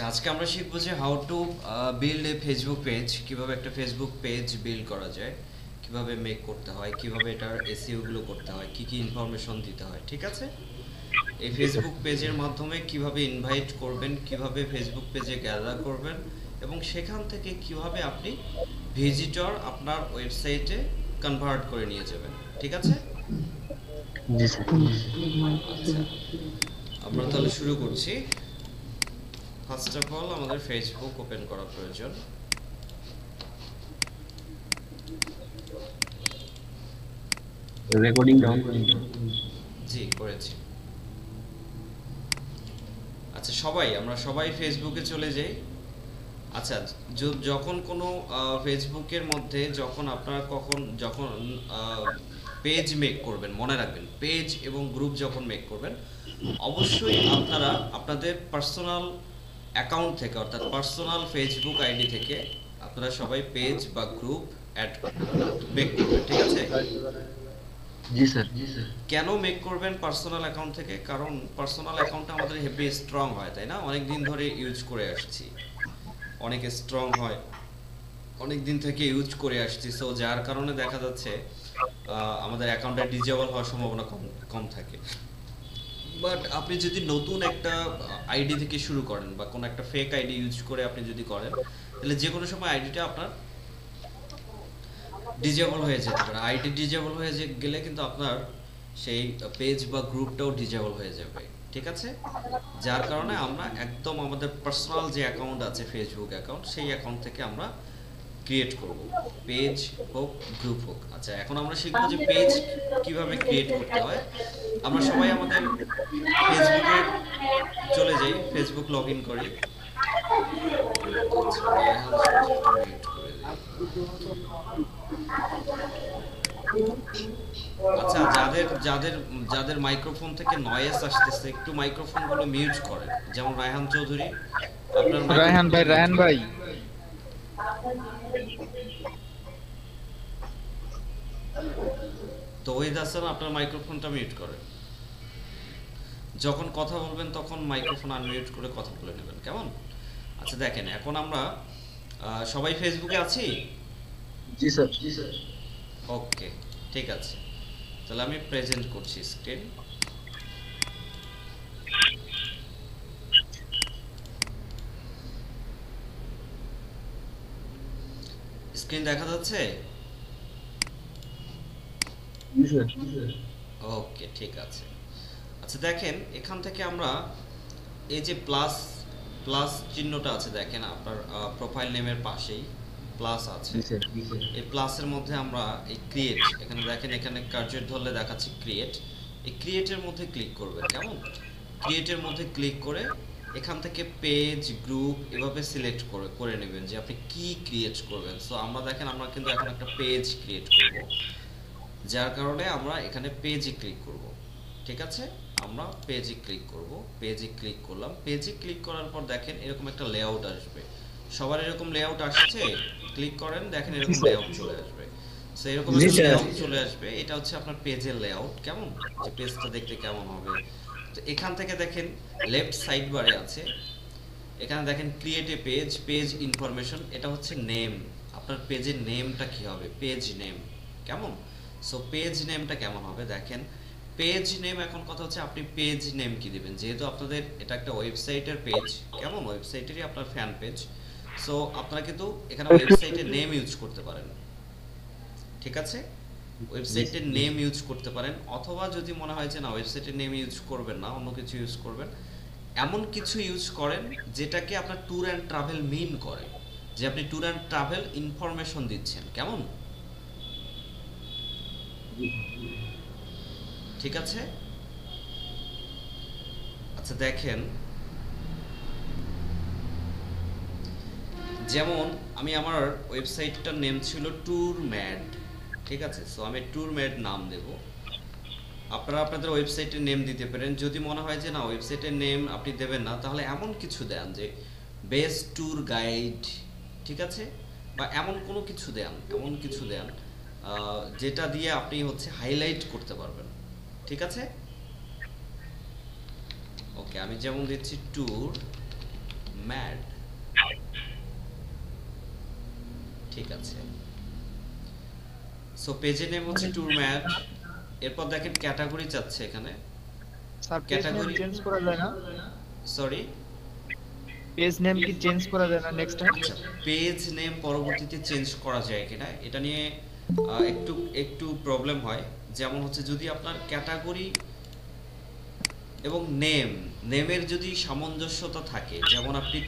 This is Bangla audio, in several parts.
আজকে আমরা শিখবো যে how to build a Facebook page, কিভাবে একটা ফেসবুক পেজ বিল্ড করা যায়, কিভাবে মেক করতে হয়, কিভাবে এটার এসইও গুলো করতে হয়, কি কি ইনফরমেশন দিতে হয়। ঠিক আছে, এই জি স্যার। ফেসবুক পেজের মাধ্যমে কিভাবে ইনভাইট করবেন, কিভাবে ফেসবুক পেজে গ্যাদার করবেন এবং সেখান থেকে কিভাবে আপনি ভিজিটর আপনার ওয়েবসাইটে কনভার্ট করে নিয়ে যাবেন। ঠিক আছে, জি স্যার। আচ্ছা আমরা তাহলে শুরু করছি। ফার্স্ট অফ অল আমাদের ফেসবুক ওপেন করা প্রয়োজন। রেকর্ডিং ডাউন করেন। জি করেছি। আচ্ছা আমরা সবাই ফেসবুকে চলে যাই। আচ্ছা, যখন কোনো ফেসবুকের মধ্যে যখন পেজ মেক করবেন, মনে রাখবেন পেজ এবং গ্রুপ যখন মেক করবেন অবশ্যই আপনারা আপনাদের পার্সোনাল অ্যাকাউন্ট থেকে, অর্থাৎ পার্সোনাল ফেসবুক আইডি থেকে আপনারা সবাই পেজ বা গ্রুপ অ্যাড মেক করবেন। ঠিক আছে, জি স্যার। কেন মেক করবেন পার্সোনাল অ্যাকাউন্ট থেকে? কারণ পার্সোনাল অ্যাকাউন্টটা আমাদের হেভি স্ট্রং হয়, তাই না? অনেক দিন ধরে ইউজ করে আসছি, অনেক স্ট্রং হয়, অনেক দিন থেকে ইউজ করে আসছি। সো যার কারণে দেখা যাচ্ছে আমাদের অ্যাকাউন্টটা ডিজেবল হওয়ার সম্ভাবনা কম কম থাকে। বাট আপনি যদি নতুন একটা আইডি থেকে শুরু করেন বা কোনো একটা ফেক আইডি ইউজ করে আপনি যদি করেন, তাহলে যে কোনো সময় আইডিটা আপনার ডিজেবল হয়ে যেতে পারে। আইডি ডিজেবল হয়ে গেলে কিন্তু আপনার সেই পেজ বা গ্রুপটাও ডিজেবল হয়ে যাবে। ঠিক আছে, যার কারণে আমরা একদম আমাদের পার্সোনাল যে অ্যাকাউন্ট আছে ফেসবুক অ্যাকাউন্ট, সেই অ্যাকাউন্ট থেকে আমরা ক্রিয়েট করব, পেজ হোক গ্রুপ হোক। আচ্ছা, এখন আমরা শিখবো যে পেজ কিভাবে ক্রিয়েট করতে হয়। আমরা সবাই আমাদের ফেসবুকে চলে যাই, ফেসবুক লগ ইন করি। আচ্ছা, রায়হান চৌধুরীটা মিউট করে দিই। আচ্ছা, যাদের যাদের যাদের মাইক্রোফোন থেকে নয়েজ আসতেছে একটু মাইক্রোফোনগুলো মিউট করেন। যেমন রায়হান চৌধুরী, আপনার রায়হান মাইক্রোফোনটা ভাই, মিউট রায়হান করেন। ভাই। তৌহিদ হাসান, আপনার মাইক্রোফোনটা মিউট করেন। যখন কথা বলবেন তখন মাইক্রোফোন আনমিউট করে কথা বলে নেবেন, কেমন? আচ্ছা দেখেন, এখন আমরা সবাই ফেসবুকে আছি। জি স্যার। ওকে, ঠিক আছে, তাহলে আমি প্রেজেন্ট করছি স্ক্রিন। স্ক্রিন দেখা যাচ্ছে? জি স্যার। ওকে, ঠিক আছে। আচ্ছা দেখেন, এখান থেকে আমরা এই যে প্লাস প্লাস চিহ্নটা আছে, দেখেন আপনার প্রোফাইল নেমের পাশেই প্লাস আছে। জি স্যার। এই প্লাসের মধ্যে আমরা এই ক্রিয়েট, এখানে দেখেন, এখানে কার্যের ধরলে দেখাচ্ছি ক্রিয়েট। এই ক্রিয়েটের মধ্যে ক্লিক করবেন, কেমন? ক্রিয়েটের মধ্যে ক্লিক করে এখান থেকে পেজ গ্রুপ এভাবে সিলেক্ট করে করে নেবেন যে আপনি কি ক্রিয়েট করবেন। সো আমরা দেখেন, আমরা কিন্তু এখন একটা পেজ ক্রিয়েট করব, যার কারণে আমরা এখানে পেজে ক্লিক করব। ঠিক আছে, আমরা পেজে ক্লিক করব। পেজে ক্লিক করলাম, পেজে ক্লিক করার পর দেখেন এরকম একটা লেআউট আসবে। সবার এরকম লেআউট আসছে? ক্লিক করেন, দেখেন জি এরকম স্যার। লেআউট চলে আসবে। সো এরকম জি একটা স্যার। লেআউট চলে আসবে, এটা হচ্ছে আপনার পেজের লেআউট, কেমন? যে পেজটা দেখতে কেমন হবে। তো এখান থেকে দেখেন লেফট সাইড বারে আছে, এখানে দেখেন create a page, page information, এটা হচ্ছে নেম। আপনার পেজের নেমটা কি হবে? পেজ নেম, কেমন? সো পেজ নেমটা কেমন হবে দেখেন। পেজ নেম, এখন কথা হচ্ছে আপনি পেজ নেম কি দিবেন, যেহেতু আপনাদের এটা একটা ওয়েবসাইটের পেজ, কেমন? ওয়েবসাইটেরই আপনার ফ্যান পেজ। সো আপনারা কিন্তু এখানে ওয়েবসাইটের নেম ইউজ করতে পারেন। ঠিক আছে, জি ওয়েবসাইটের নেম ইউজ করতে পারেন, অথবা যদি মনে হয় যে না ওয়েবসাইটের নেম ইউজ করবেন না, অন্য কিছু ইউজ করবেন, এমন কিছু ইউজ করেন যেটাকে আপনার ট্যুর অ্যান্ড ট্রাভেল মিন করে, যে আপনি ট্যুর অ্যান্ড ট্রাভেল ইনফরমেশন দিচ্ছেন, কেমন? ঠিক আছে, আচ্ছা দেখেন, যেমন আমি আমার ওয়েবসাইটটার নেম ছিল ট্যুর ম্যাড। ঠিক আছে, সো আমি ট্যুর ম্যাড নাম দেব। আপনারা আপনাদের ওয়েবসাইটের নেম দিতে পারেন। যদি মনে হয় যে না ওয়েবসাইটের নেম আপনি দেবেন না, তাহলে এমন কিছু দেন যে বেস্ট ট্যুর গাইড, ঠিক আছে, বা এমন কোনো কিছু দেন, এমন কিছু দেন যেটা দিয়ে আপনি হচ্ছে হাইলাইট করতে পারবেন। ঠিক আছে, ওকে, আমি যেমন দিচ্ছি ট্যুর ম্যাড, ঠিক আছে। সো পেজের নেম হচ্ছে ট্যুর ম্যাড। এরপর দেখেন ক্যাটাগরি চাচ্ছে এখানে। Sir page name category, change করা যায় না? সরি, পেজ নেম কি চেঞ্জ করা যায় না নেক্সট টাইম? আচ্ছা পেজ নেম পরবর্তীতে চেঞ্জ করা যায় কিনা এটা নিয়ে একটু একটু প্রবলেম হয়। যেমন হচ্ছে যদি আপনার ক্যাটাগরি এবং নেমের যদি সামঞ্জস্যতা থাকে, যেমন আপনি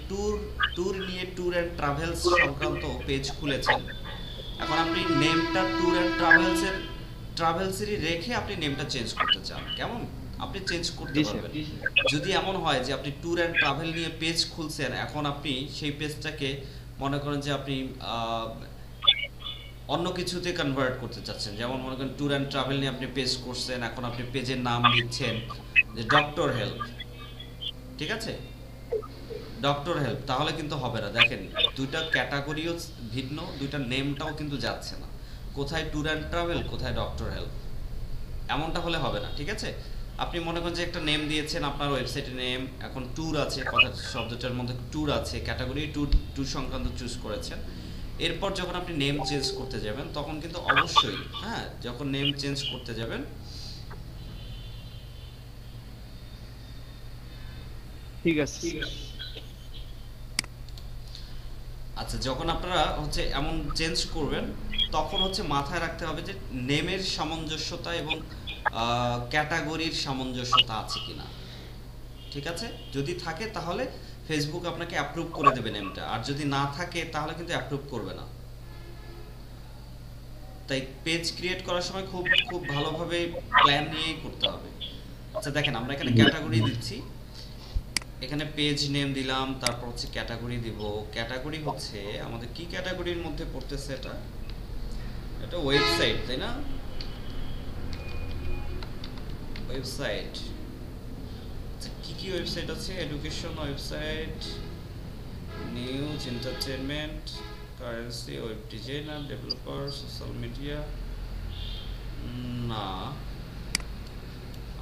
ট্যুর নিয়ে ট্যুর অ্যান্ড ট্রাভেলস সংক্রান্ত পেজ খুলেছেন, এখন আপনি নেমটা ট্যুর অ্যান্ড ট্রাভেলসেরই রেখে আপনি নেমটা চেঞ্জ করতে চান, কেমন আপনি চেঞ্জ করতে জি স্যার। পারবেন। যদি এমন হয় যে আপনি ট্যুর অ্যান্ড ট্রাভেল নিয়ে পেজ খুলছেন, এখন আপনি সেই পেজটাকে মনে করেন যে আপনি অন্য কিছুতে কনভার্ট করতে চাচ্ছেন, যেমন মনে করেন ট্যুর অ্যান্ড ট্রাভেল নিয়ে আপনি পেজ করছেন, এখন আপনি পেজের নাম দিচ্ছেন যে ডক্টর হেল্প, ঠিক আছে, ডক্টর হেল্প, তাহলে কিন্তু হবে না। দেখেন দুইটা ক্যাটাগরিও ভিন্ন, দুইটা নেমটাও কিন্তু যাচ্ছে না, কোথায় ট্যুর অ্যান্ড ট্রাভেল, কোথায় ডক্টর হেল্প, এমনটা হলে হবে না, ঠিক আছে। আপনি মনে করেন যে একটা নেম দিয়েছেন আপনার ওয়েবসাইটের নেম, এখন ট্যুর আছে, কথা শব্দটার মধ্যে ট্যুর আছে, ক্যাটাগরি ট্যুর সংক্রান্ত চুজ করেছেন। এরপর যখন আপনি নেম চেঞ্জ করতে যাবেন তখন কিন্তু অবশ্যই, হ্যাঁ, যখন নেম চেঞ্জ করতে যাবেন ঠিক আছে। আচ্ছা যখন আপনারা হচ্ছে এমন চেঞ্জ করবেন তখন হচ্ছে মাথায় রাখতে হবে যে নেমের সামঞ্জস্যতা এবং ক্যাটাগরির সামঞ্জস্যতা আছে কিনা, ঠিক আছে। যদি থাকে তাহলে ফেসবুক আপনাকে অ্যাপ্রুভ করে দেবে নেমটা, আর যদি না থাকে তাহলে কিন্তু অ্যাপ্রুভ করবে না। তাই পেজ ক্রিয়েট করার সময় খুব খুব ভালোভাবে প্ল্যান নিয়েই করতে হবে। আচ্ছা দেখেন আমরা এখানে ক্যাটাগরি দিচ্ছি, এখানে পেজ নেম দিলাম, তারপর হচ্ছে ক্যাটাগরি দিব। ক্যাটাগরি হচ্ছে আমাদের কি ক্যাটাগরির মধ্যে পড়তেছে, এটা এটা ওয়েবসাইট, তাই না, ওয়েবসাইট। আচ্ছা কি কি ওয়েবসাইট আছে, education website, news, entertainment, currency, web designer, developer, social media, না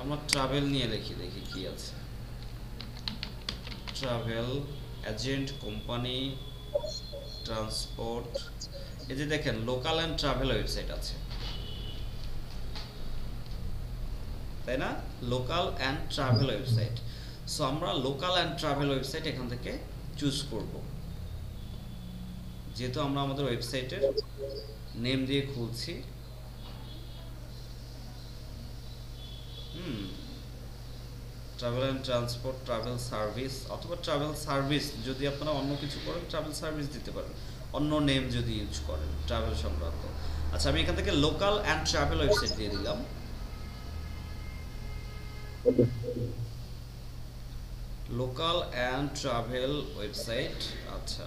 আমরা ট্রাভেল নিয়ে লিখি, দেখি কি আছে। ট্রাভেল এজেন্ট, কোম্পানি, ট্রান্সপোর্ট, এই যে দেখেন লোকাল অ্যান্ড ট্রাভেল ওয়েবসাইট আছে, তাই না, local and travel website. So আমরা লোকাল অ্যান্ড ট্রাভেল ওয়েবসাইট এখান থেকে চুজ করব, যেহেতু আমরা আমাদের ওয়েবসাইটের নেম দিয়ে খুলছি। Travel and transport, travel service, অথবা ট্রাভেল সার্ভিস যদি আপনারা অন্য কিছু করেন ট্রাভেল সার্ভিস দিতে পারেন, অন্য নেম যদি ইউজ করেন ট্রাভেল সংক্রান্ত। আচ্ছা আমি এখান থেকে লোকাল অ্যান্ড ট্রাভেল ওয়েবসাইট দিয়ে দিলাম। লোকাল অ্যান্ড ট্রাভেল ওয়েবসাইট, আচ্ছা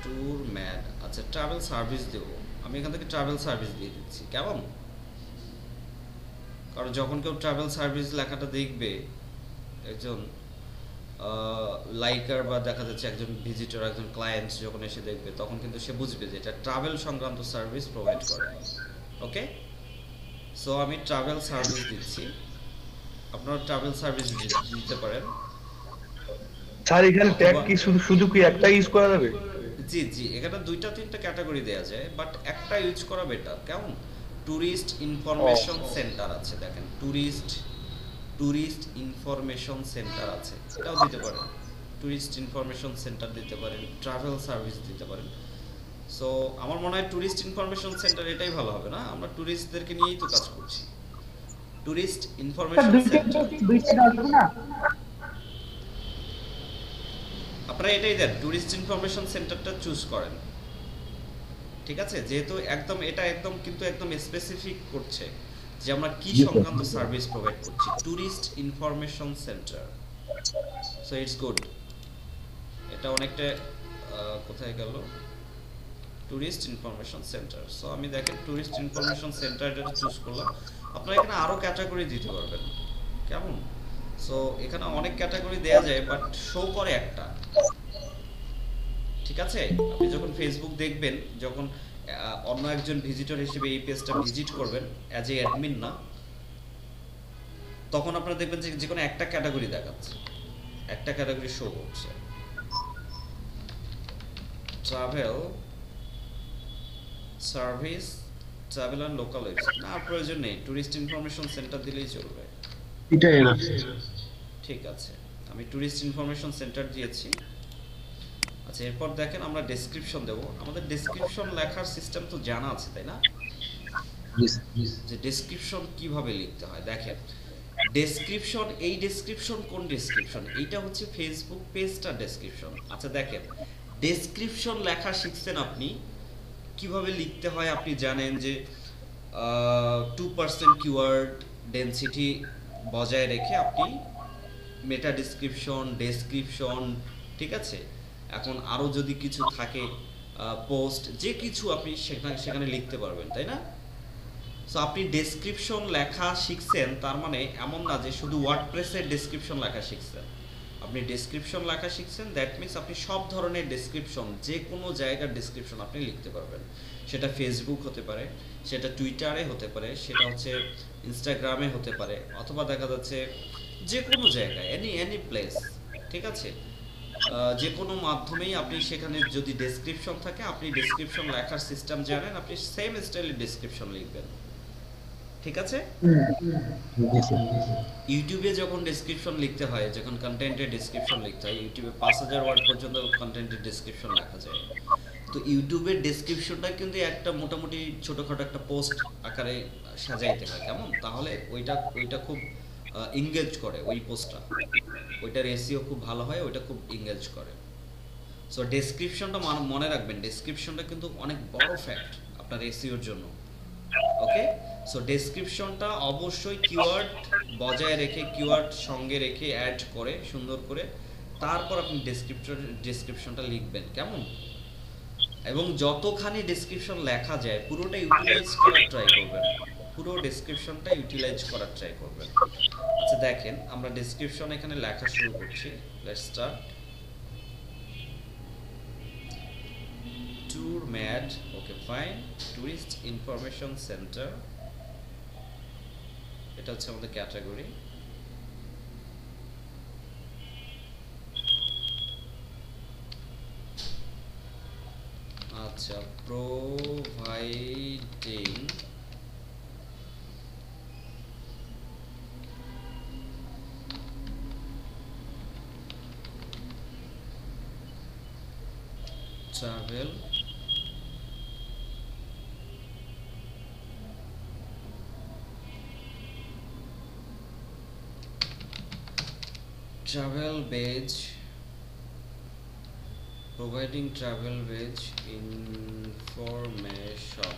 ট্যুর ম্যাড, আচ্ছা ট্রাভেল সার্ভিস দেব, আমি এখান থেকে ট্রাভেল সার্ভিস দিয়ে দিচ্ছি, কেমন, কারণ যখন কেউ ট্রাভেল সার্ভিস লেখাটা দেখবে, একজন লাইকার বা দেখা যাচ্ছে একজন ভিজিটর, একজন ক্লায়েন্ট যখন এসে দেখবে তখন কিন্তু সে বুঝবে যে এটা ট্রাভেল সংক্রান্ত সার্ভিস প্রোভাইড করে। ওকে, সো আমি ট্রাভেল সার্ভিস দিচ্ছি, আপনারা ট্রাভেল সার্ভিস দিতে পারেন। স্যার এখানে ট্যাগ কি শুধু শুধু কি একটা ইউজ করা যাবে? জি জি, এখানে দুইটা তিনটা ক্যাটাগরি দেওয়া যায়, বাট একটা ইউজ করা বেটার, কেমন। ট্যুরিস্ট ইনফরমেশন সেন্টার আছে, দেখেন ট্যুরিস্ট ইনফরমেশন সেন্টার আছে, এটাও দিতে পারেন, ট্যুরিস্ট ইনফরমেশন সেন্টার দিতে পারেন, ট্রাভেল সার্ভিস দিতে পারেন। সো আমার মনে হয় ট্যুরিস্ট ইনফরমেশন সেন্টার এটাই ভালো হবে না, আমরা ট্যুরিস্টদেরকে নিয়েই তো কাজ করছি। ট্যুরিস্ট ইনফরমেশন সেন্টার, আপনারা এটাই দেন, ট্যুরিস্ট ইনফরমেশন সেন্টারটা চুজ করেন, ঠিক আছে। যেহেতু একদম এটা একদম কিন্তু একদম স্পেসিফিক করছে যে আমরা কি সংক্রান্ত সার্ভিস প্রোভাইড করছি, tourist information centre. So it's good, এটা অনেকটা কোথায় গেল, ট্যুরিস্ট ইনফরমেশন সেন্টার। সো আমি দেখেন ট্যুরিস্ট ইনফরমেশন সেন্টার এটা চুজ করলাম। আপনারা এখানে আরো ক্যাটাগরি দিতে পারবেন, কেমন। সো এখানে অনেক ক্যাটাগরি দেয়া যায়, বাট শো করে একটা, ঠিক আছে। আপনি যখন ফেসবুক দেখবেন, যখন অন্য একজন ভিজিটর হিসেবে এই পেজটা ভিজিট করবেন অ্যাজ এ অ্যাডমিন না, তখন আপনারা দেখবেন যে যে কোনো একটা ক্যাটাগরি দেখাচ্ছে, একটা ক্যাটাগরি শো করছে, travel service, travel and local website. না, আর প্রয়োজন নেই, ট্যুরিস্ট ইনফরমেশন সেন্টার দিলেই চলবে। এটা এনাফ। ঠিক আছে, আমি ট্যুরিস্ট ইনফরমেশন সেন্টার দিয়েছি। আচ্ছা, এরপর দেখেন আমরা ডেসক্রিপশন দেব। আমাদের ডেসক্রিপশন লেখার সিস্টেম তো জানা আছে, তাই না? জি স্যার। যে ডেসক্রিপশন কিভাবে লিখতে হয়। দেখেন, ডেসক্রিপশন, এই ডেসক্রিপশন কোন ডেসক্রিপশন? এইটা হচ্ছে ফেসবুক পেজটা ডেসক্রিপশন। আচ্ছা দেখেন, ডেসক্রিপশন লেখা শিখছেন আপনি, কিভাবে লিখতে হয় আপনি জানেন যে 2% কিওয়ার্ড ডেনসিটি বজায় রেখে আপনি মেটা ডেসক্রিপশন, ডেসক্রিপশন, ঠিক আছে। এখন আরও যদি কিছু থাকে, পোস্ট, যে কিছু আপনি সেখানে সেখানে লিখতে পারবেন, তাই না? সো আপনি ডেসক্রিপশন লেখা শিখছেন, তার মানে এমন না যে শুধু ওয়ার্ডপ্রেসের ডেসক্রিপশন লেখা শিখছেন। আপনি ডেসক্রিপশন লেখা শিখছেন, দ্যাট মিনস আপনি সব ধরনের ডেসক্রিপশন, যে কোনো জায়গার ডেসক্রিপশন আপনি লিখতে পারবেন। সেটা ফেসবুক হতে পারে, সেটা টুইটারে হতে পারে, সেটা হচ্ছে ইনস্টাগ্রামে হতে পারে, অথবা দেখা যাচ্ছে যে কোনো জায়গায়, এনি প্লেস, ঠিক আছে। যে কোনো মাধ্যমেই আপনি সেখানে যদি ডেসক্রিপশন থাকে, আপনি ডেসক্রিপশন লেখার সিস্টেম জানেন, আপনি সেম স্টাইলে ডেসক্রিপশন লিখবেন, ঠিক আছে। জি স্যার। ইউটিউবে যখন ডেসক্রিপশন লিখতে হয়, যখন কন্টেন্টের ডেসক্রিপশন লিখতে হয়, ইউটিউবে 5000 ওয়ার্ড পর্যন্ত কন্টেন্টের ডেসক্রিপশন লেখা যায়। তো ইউটিউবের ডেসক্রিপশনটা কিন্তু একটা মোটামুটি ছোটখাটো একটা পোস্ট আকারে সাজাইতে হয়, কেমন? তাহলে ওইটা খুব এঙ্গেজ করে, ওই পোস্টটা, ওইটার এসইও খুব ভালো হয়, ওইটা খুব এঙ্গেজ করে। সো ডেসক্রিপশনটা মনে রাখবেন, ডেসক্রিপশনটা কিন্তু অনেক বড় ফ্যাক্ট আপনার এসইওর জন্য। ওকে, সো ডেসক্রিপশনটা অবশ্যই কিওয়ার্ড বজায় রেখে, কিওয়ার্ড সঙ্গে রেখে অ্যাড করে সুন্দর করে, তারপর আপনি ডেসক্রিপশনটা লিখবেন, কেমন? এবং যতখানি ডেসক্রিপশন লেখা যায় পুরোটা ইউটিলাইজ করার ট্রাই করবেন, পুরো ডেসক্রিপশনটা ইউটিলাইজ করার ট্রাই করবেন। আচ্ছা দেখেন, আমরা ডেসক্রিপশন এখানে লেখা শুরু করছি। Let's start. Tour mad, okay fine, tourist information centre, এটা হচ্ছে আমাদের ক্যাটাগরি। আচ্ছা, providing travel based, providing travel based information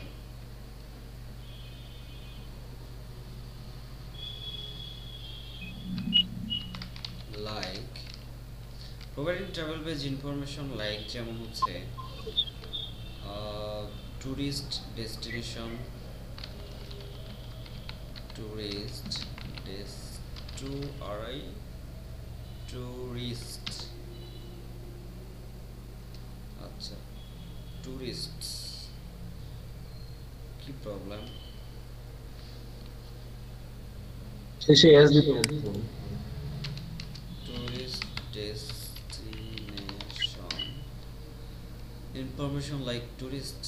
like, providing travel based information like যেমন হচ্ছে টুরিস্ট ডেস্টিনেশন, টুরিস্ট টুরিস্ট, আচ্ছা টুরিস্ট, কি প্রবলেম? শেষে এস দিতে হবে। Tourist destination information like tourist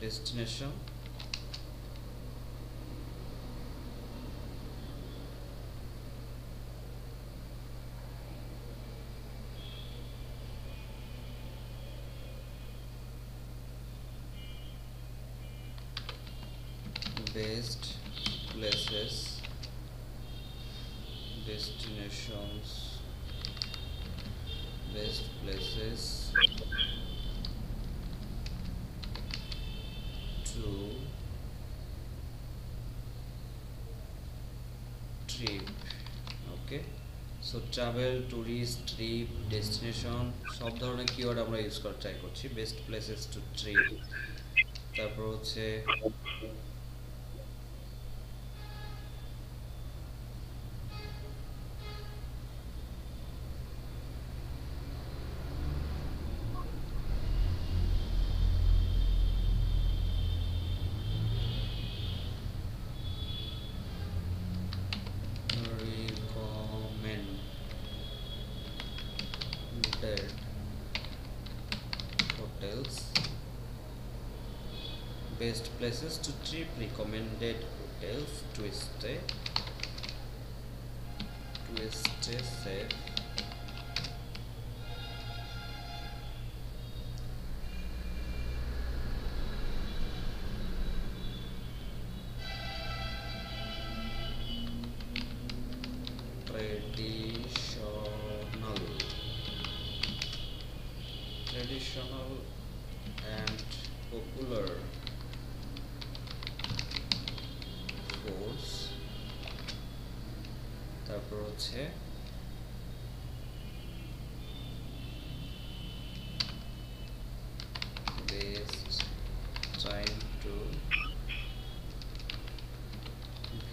destination, best places, destinations, best places to trip, okay. So travel, tourist, trip, destination সব ধরনের কিওয়ার্ড আমরা ইউজ করার ট্রাই করছি। বেস্ট প্লেসেস টু ট্রিপ, তারপর হচ্ছে recommend best places to trip, recommended hotels to stay safe, traditional and popular foods, তারপর হচ্ছে best time to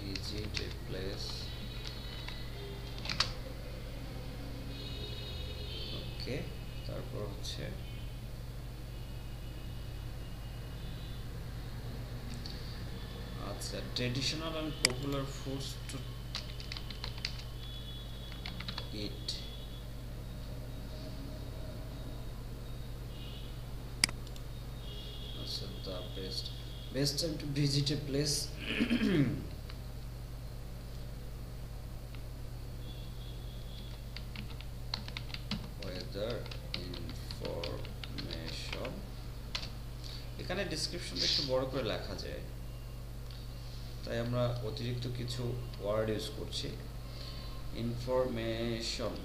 visit a place, ওকে। তারপর হচ্ছে আচ্ছা traditional and popular foods to eat, আচ্ছা the best time to visit a place, weather information. এখানে ডেসক্রিপশনটা একটু বড় করে লেখা যায়, তাই আমরা অতিরিক্ত কিছু ওয়ার্ড ইউজ করছি। ইনফরমেশন,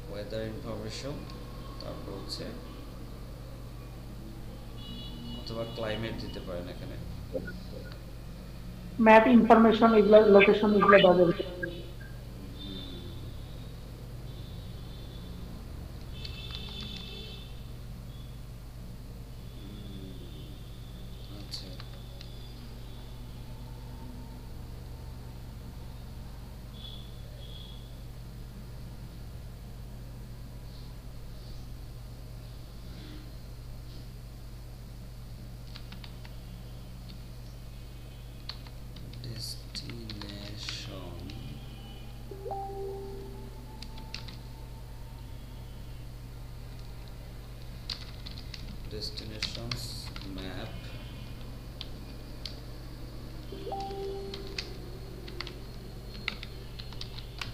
ওয়েদার ইনফরমেশন, তারপর হচ্ছে অথবা ক্লাইমেট দিতে পারেন এখানে, ম্যাপ ইনফরমেশন এগুলা লোকেশন এগুলা দেওয়া যাবে। আচ্ছা destination, destinations map,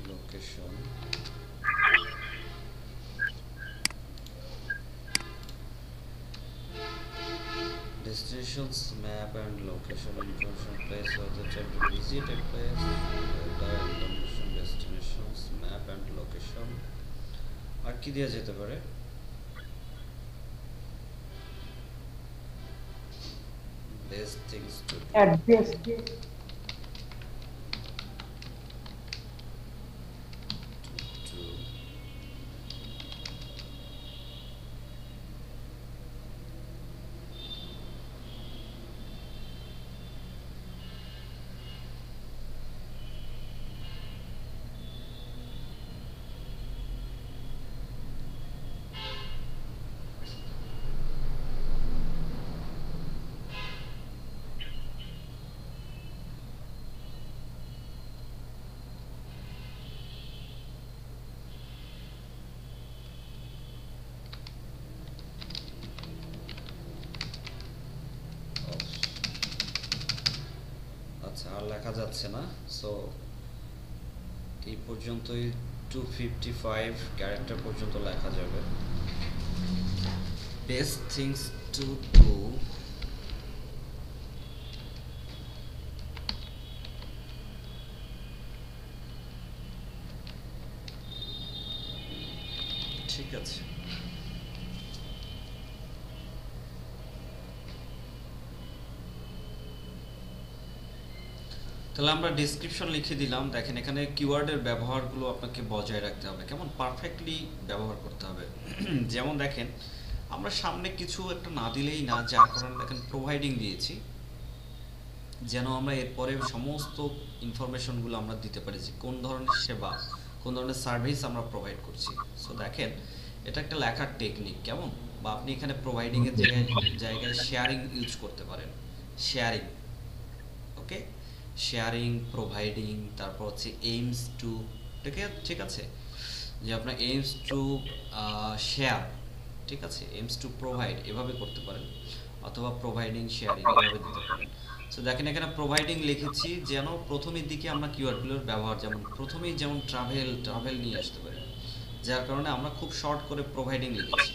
location, destinations map and location information, place of the time to visit a place, weather information, destinations map and location। আর কি দেওয়া যেতে পারে? Best things to do. Address To আচ্ছা আর লেখা যাচ্ছে না, সো এই পর্যন্তই 255 ক্যারেক্টার পর্যন্ত লেখা যাবে। বেস্ট থিংস টু ডু, ঠিক আছে। তাহলে আমরা ডেসক্রিপশন লিখে দিলাম। দেখেন এখানে কিওয়ার্ডের ব্যবহারগুলো আপনাকে বজায় রাখতে হবে, কেমন পারফেক্টলি ব্যবহার করতে হবে। যেমন দেখেন আমরা সামনে কিছু একটা না দিলেই না, যার কারণে দেখেন প্রোভাইডিং দিয়েছি, যেন আমরা এরপরে সমস্ত ইনফরমেশনগুলো আমরা দিতে পারি যে কোন ধরনের সেবা, কোন ধরনের সার্ভিস আমরা প্রোভাইড করছি। সো দেখেন এটা একটা লেখার টেকনিক, কেমন, বা আপনি এখানে প্রোভাইডিং এর জায়গায় শেয়ারিং ইউজ করতে পারেন, শেয়ারিং, ওকে, শেয়ারিং, প্রোভাইডিং, তারপর হচ্ছে এইমস টু, ঠিক আছে, যে আপনার এইমস টু শেয়ার, ঠিক আছে, এইমস টু প্রোভাইড এভাবে করতে পারেন, অথবা প্রোভাইডিং শেয়ারিং এভাবে দিতে পারেন। সো দেখেন এখানে প্রোভাইডিং লিখেছি যেন প্রথমের দিকে আমরা কিওয়ার্ডগুলোর ব্যবহার যেমন প্রথমেই যেমন ট্রাভেল নিয়ে আসতে পারি, যার কারণে আমরা খুব শর্ট করে প্রোভাইডিং লিখেছি।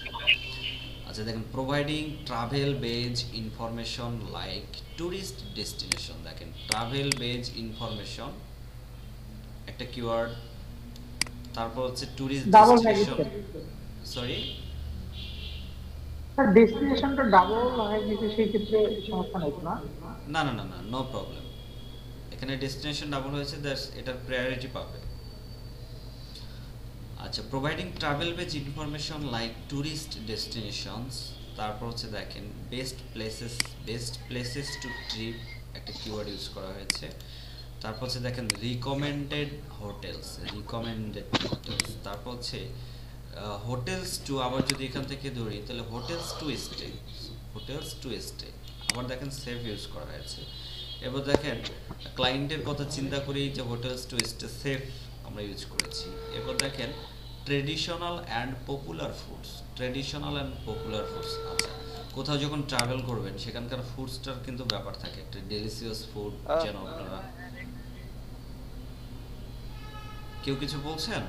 আচ্ছা দেখেন, providing travel based information like tourist destination, দেখেন ট্রাভেল বেজ ইনফরমেশন একটা কিওয়ার্ড, তারপর হচ্ছে ট্যুরিস্ট ডাবল ডেস্টিনেশন, হয়ে সরি স্যার ডেস্টিনেশনটা ডাবল হয়ে গেছে, সেই ক্ষেত্রে সমস্যা নাই তো না? না না না না, নো প্রবলেম। এখানে ডেস্টিনেশন ডাবল হয়েছে, দ্যাটস এটার প্রায়োরিটি পাবে। আচ্ছা, providing travel based information like tourist destinations, তারপর হচ্ছে দেখেন বেস্ট প্লেসেস টু ট্রিপ একটা কিওয়ার্ড ইউজ করা হয়েছে। তারপর হচ্ছে দেখেন রিকমেন্ডেড হোটেলস, তারপর হচ্ছে হোটেলস টু, আবার যদি এখান থেকে ধরি তাহলে হোটেলস টু স্টে, আবার দেখেন সেফ ইউজ করা হয়েছে। এবার দেখেন ক্লায়েন্টের কথা চিন্তা করেই যে হোটেলস টু স্টে সেফ আমরা ইউজ করেছি। এরপর দেখেন ট্রেডিশনাল অ্যান্ড পপুলার ফুডস, আচ্ছা কোথাও যখন ট্রাভেল করবেন সেখানকার ফুডসটার কিন্তু ব্যাপার থাকে, একটা ডেলিসিয়াস ফুড যেন আপনারা, কেউ কিছু বলছেন?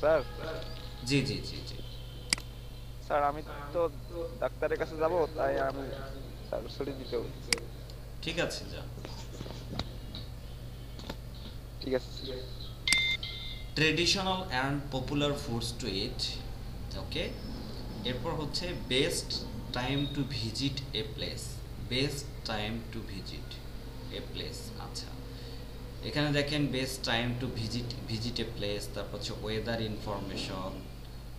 স্যার জি জি জি জি, স্যার আমি তো ডাক্তারের কাছে যাব, তাই আমি স্যার ছুটি দিতে হবে। ঠিক আছে যা। ঠিক আছে। Traditional and popular foods to eat, okay. এরপর হচ্ছে best time to visit a place, আচ্ছা এখানে দেখেন best time to visit a place, তারপর হচ্ছে ওয়েদার ইনফরমেশন,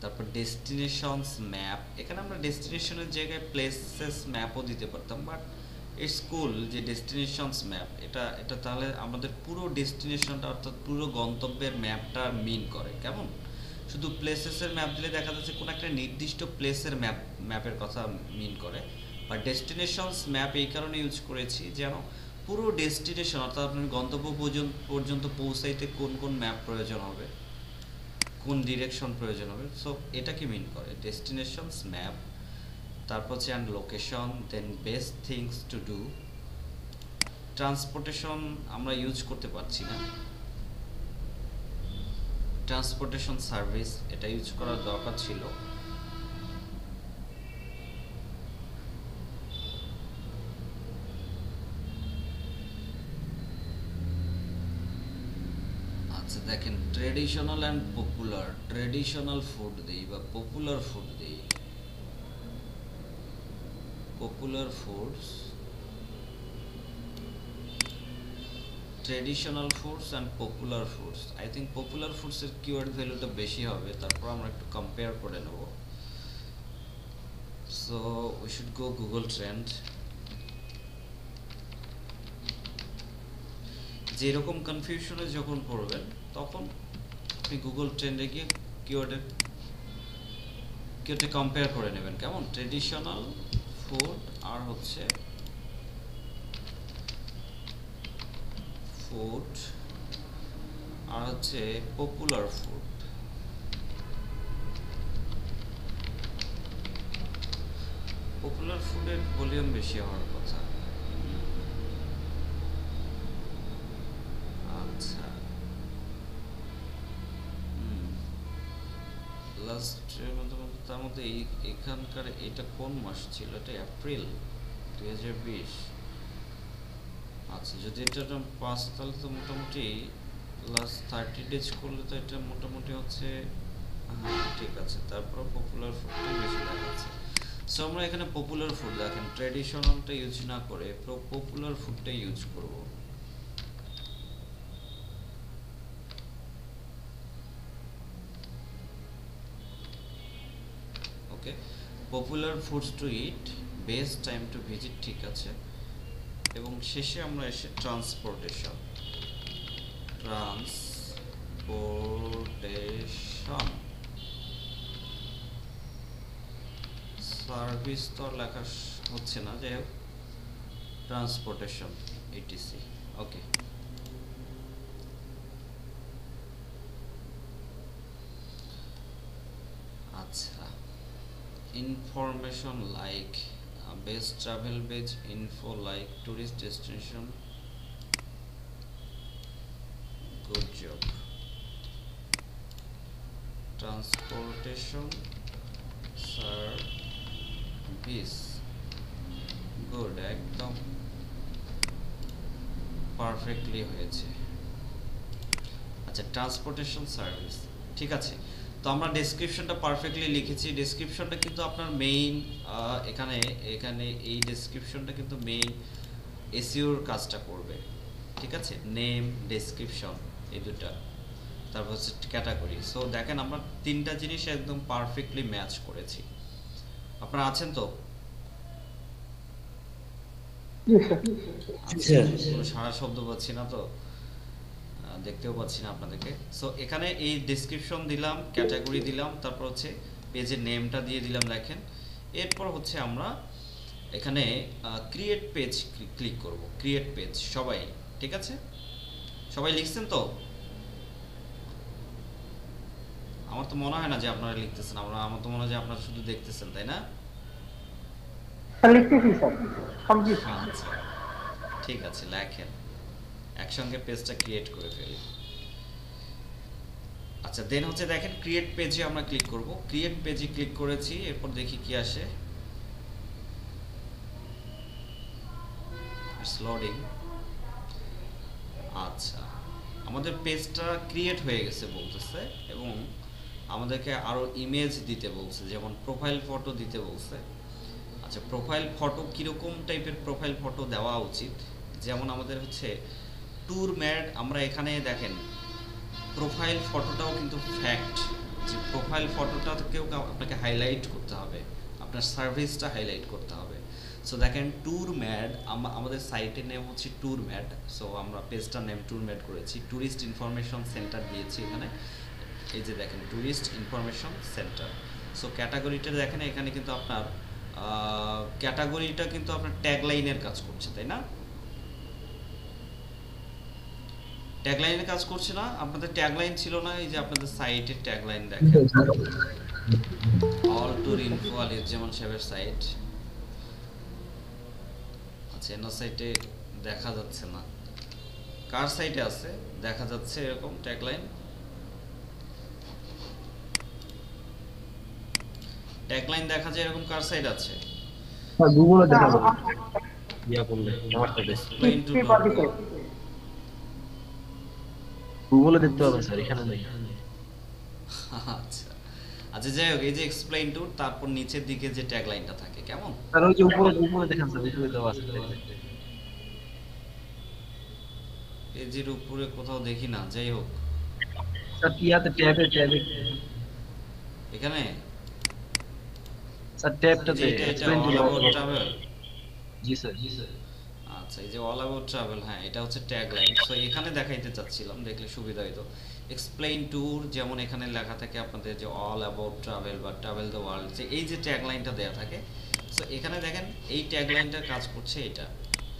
তারপর ডেস্টিনেশনস ম্যাপ, এখানে আমরা ডেস্টিনেশনের জায়গায় প্লেসেস ম্যাপও দিতে পারতাম, বাট ইটস কুল যে ডেস্টিনেশনস ম্যাপ, এটা তাহলে আমাদের পুরো ডেস্টিনেশনটা অর্থাৎ পুরো গন্তব্যের ম্যাপটা মিন করে, কেমন? শুধু প্লেসেসের ম্যাপ দিলে দেখা যাচ্ছে কোনো একটা নির্দিষ্ট প্লেসের ম্যাপের কথা মিন করে, বা ডেস্টিনেশনস ম্যাপ এই কারণে ইউজ করেছি যেন পুরো ডেস্টিনেশন অর্থাৎ আপনার গন্তব্য পর্যন্ত পৌঁছাইতে কোন কোন ম্যাপ প্রয়োজন হবে, কোন ডিরেকশন প্রয়োজন হবে, সো এটাকে মিন করে ডেস্টিনেশনস ম্যাপ। তারপর হচ্ছে and location, then best things to do. Transportation আমরা ইউজ করতে পারছি না, ট্রান্সপোর্টেশন সার্ভিস এটা ইউজ করার দরকার ছিল। আচ্ছা দেখেন traditional and popular, traditional food দেই বা পপুলার ফুড দেই, popular foods, traditional foods and popular foods. I think popular ফুডসের কিওয়ার্ড ভ্যালুটা বেশি হবে, তারপর আমরা একটু কম্পেয়ার করে নেব। So we should go Google trend. যে এরকম কনফিউশনে যখন পড়বেন তখন আপনি গুগল ট্রেন্ডে গিয়ে কিওয়ার্ডে কম্পেয়ার করে নেবেন, কেমন? ট্রেডিশনাল ফুড আর হচ্ছে পপুলার ফুড। পপুলার ফুডের ভলিউম বেশি হওয়ার কথা। আচ্ছা লাস্টের মধ্যে তার মধ্যে এখানকার এটা কোন মাস ছিল? এটা এপ্রিল 2020। আচ্ছা যদি এটা 5 তাহলে তো মোটামুটি লাস্ট 30 ডেজ করলে তো এটা মোটামুটি হচ্ছে, হ্যাঁ ঠিক আছে। তারপর পপুলার ফুডটাই বেশি দেখাচ্ছে। সো আমরা এখানে পপুলার ফুড দেখেন ট্র্যাডিশনালটা ইউজ না করে পপুলার ফুডটাই ইউজ করব। Okay, popular foods to eat, best time to visit, ঠিক আছে। এবং শেষে আমরা এসে ট্রান্সপোর্টেশন সার্ভিস তো লেখা হচ্ছে না, যাই হোক ট্রান্সপোর্টেশন ইটিসি। ওকে, আচ্ছা information like best travel page info like tourist destination. Good job. Transportation service. Good, একদম পারফেক্টলি হয়েছে। আচ্ছা, ট্রান্সপোর্টেশন সার্ভিস, ঠিক আছে। তো আমরা ডেসক্রিপশনটা পারফেক্টলি লিখেছি। ডেসক্রিপশনটা কিন্তু আপনার মেইন এখানে এখানে এই ডেসক্রিপশনটা কিন্তু মেইন এসইওর কাজটা করবে, ঠিক আছে। নেম, ডেসক্রিপশন, এই দুটো, তারপর হচ্ছে ক্যাটাগরি। সো দেখেন আমরা তিনটা জিনিস একদম পারফেক্টলি ম্যাচ করেছি। আপনারা আছেন তো? কোনো সারা শব্দ পাচ্ছি না তো, দেখতেও পাচ্ছি না আপনাদেরকে। সো এখানে এই ডেসক্রিপশন দিলাম, ক্যাটাগরি দিলাম, তারপর হচ্ছে পেজের নেমটা দিয়ে দিলাম দেখেন। এরপর হচ্ছে আমরা এখানে ক্রিয়েট পেজ ক্লিক করব। ক্রিয়েট পেজ সবাই, ঠিক আছে? সবাই লিখছেন তো? আমার তো মনে হয় না যে আপনারা লিখতেছেন, আমার তো মনে হয় যে আপনারা শুধু দেখতেছেন, তাই না? লিখতেছি স্যার, কমপ্লিট। আচ্ছা, ঠিক আছে, লেখেন, একসঙ্গে পেজটা ক্রিয়েট করে ফেলি। আচ্ছা, দেন হচ্ছে দেখেন ক্রিয়েট পেজে আমরা ক্লিক করব। ক্রিয়েট পেজে ক্লিক করেছি, এরপর দেখি কি আসে। It's loading. আচ্ছা, আমাদের পেজটা ক্রিয়েট হয়ে গেছে বলতেছে, এবং আমাদেরকে আরো ইমেজ দিতে বলছে, যেমন প্রোফাইল ফটো দিতে বলছে। আচ্ছা, প্রোফাইল ফটো কিরকম টাইপের প্রোফাইল ফটো দেওয়া উচিত? যেমন আমাদের হচ্ছে ট্যুর ম্যাড, আমরা এখানে দেখেন প্রোফাইল ফটোটাও কিন্তু ফ্যাক্ট, যে প্রোফাইল ফটোটাকেও আপনাকে হাইলাইট করতে হবে, আপনার সার্ভিসটা হাইলাইট করতে হবে। সো দেখেন ট্যুর ম্যাড, আমাদের সাইটের নেম হচ্ছে ট্যুর ম্যাড। সো আমরা পেজটার নেম ট্যুর ম্যাড করেছি, ট্যুরিস্ট ইনফরমেশন সেন্টার দিয়েছি এখানে। এই যে দেখেন ট্যুরিস্ট ইনফরমেশন সেন্টার। সো ক্যাটাগরিটা দেখেন এখানে কিন্তু আপনার ক্যাটাগরিটা কিন্তু আপনার ট্যাগলাইনের কাজ করছে, তাই না? ট্যাগলাইনের কাজ করছে না? আপনাদের ট্যাগলাইন ছিল না? এই যে আপনাদের সাইটের ট্যাগলাইন দেখেন, অল ট্যুর ইনফো আলিজ যেমন শেবের সাইট। আচ্ছা, এনার সাইটে দেখা যাচ্ছে না, কার সাইটে আছে? দেখা যাচ্ছে এরকম ট্যাগলাইন। ট্যাগলাইন দেখা যায় এরকম কার সাইট আছে? গুগলে দেখা যাবে ইয়া করলে আমার সাইটে গুগলে দেখতে পাবেন স্যার, এখানে নেই। আচ্ছা আচ্ছা, যাই হোক, এই যে এক্সপ্লেইন ট্যুর, তারপর নিচের দিকে যে ট্যাগলাইনটা থাকে, কেমন? স্যার ওই যে উপরে উপরে দেখেন স্যার, উপরে দেওয়া আছে। পেজের উপরে কোথাও দেখি না, যাই হোক। স্যার ইয়াতে ট্যাবে এখানে স্যার ট্যাবটাতে এক্সপ্লেইন টু ট্রাভেল। জি স্যার। আচ্ছা, এই যে অল অ্যাবাউট ট্রাভেল, হ্যাঁ এটা হচ্ছে ট্যাগলাইন। সো এখানে দেখাইতে চাচ্ছিলাম, দেখলে সুবিধা হতো। এক্সপ্লেইন ট্যুর, যেমন এখানে লেখা থাকে আপনাদের যে অল অ্যাবাউট ট্রাভেল বা ট্রাভেল দ্য ওয়ার্ল্ড, যে এই যে ট্যাগলাইনটা দেয়া থাকে। সো এখানে দেখেন এই ট্যাগলাইনটার কাজ করছে এটা,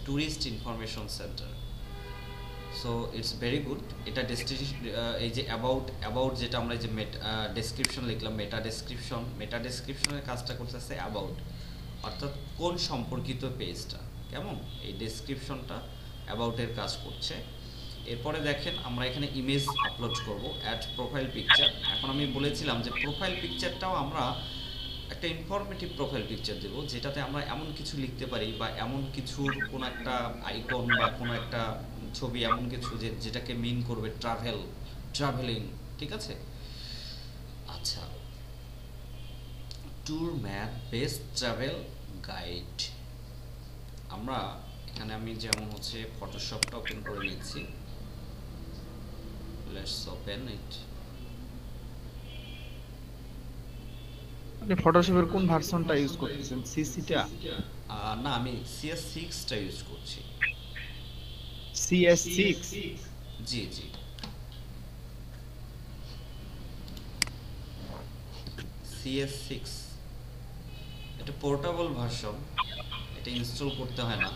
tourist information centre. So it's very good. এটা ডেস্টিনেশন, এই যে অ্যাবাউট যেটা আমরা যে ডেসক্রিপশন লিখলাম, মেটা ডেসক্রিপশনের কাজটা করতেছে অ্যাবাউট, অর্থাৎ কোন সম্পর্কিত পেজটা, কেমন? এই ডেসক্রিপশনটা অ্যাবাউটের কাজ করছে। এরপরে দেখেন আমরা এখানে ইমেজ আপলোড করব, অ্যাড প্রোফাইল পিকচার। এখন আমি বলেছিলাম যে প্রোফাইল পিকচারটাও আমরা একটা ইনফরমেটিভ প্রোফাইল পিকচার দেব, যেটাতে আমরা এমন কিছু লিখতে পারি, বা এমন কিছুর কোনো একটা আইকন বা কোনো একটা ছবি, এমন কিছু যেটাকে মিন করবে ট্রাভেলিং, ঠিক আছে? আচ্ছা, tour map best travel guide. আমরা এখানে আমি যেমন হচ্ছে ফটোশপটা ওপেন করে নিচ্ছি, লেটস ওপেন ইট। আপনি ফটোশপের কোন ভার্সনটা ইউজ করতেছেন? সিসিটা? না, আমি CS6 টা ইউজ করছি। CS6? জি জি, CS6 এটা পোর্টেবল ভার্সন, এটা ইনস্টল করতে হয় না।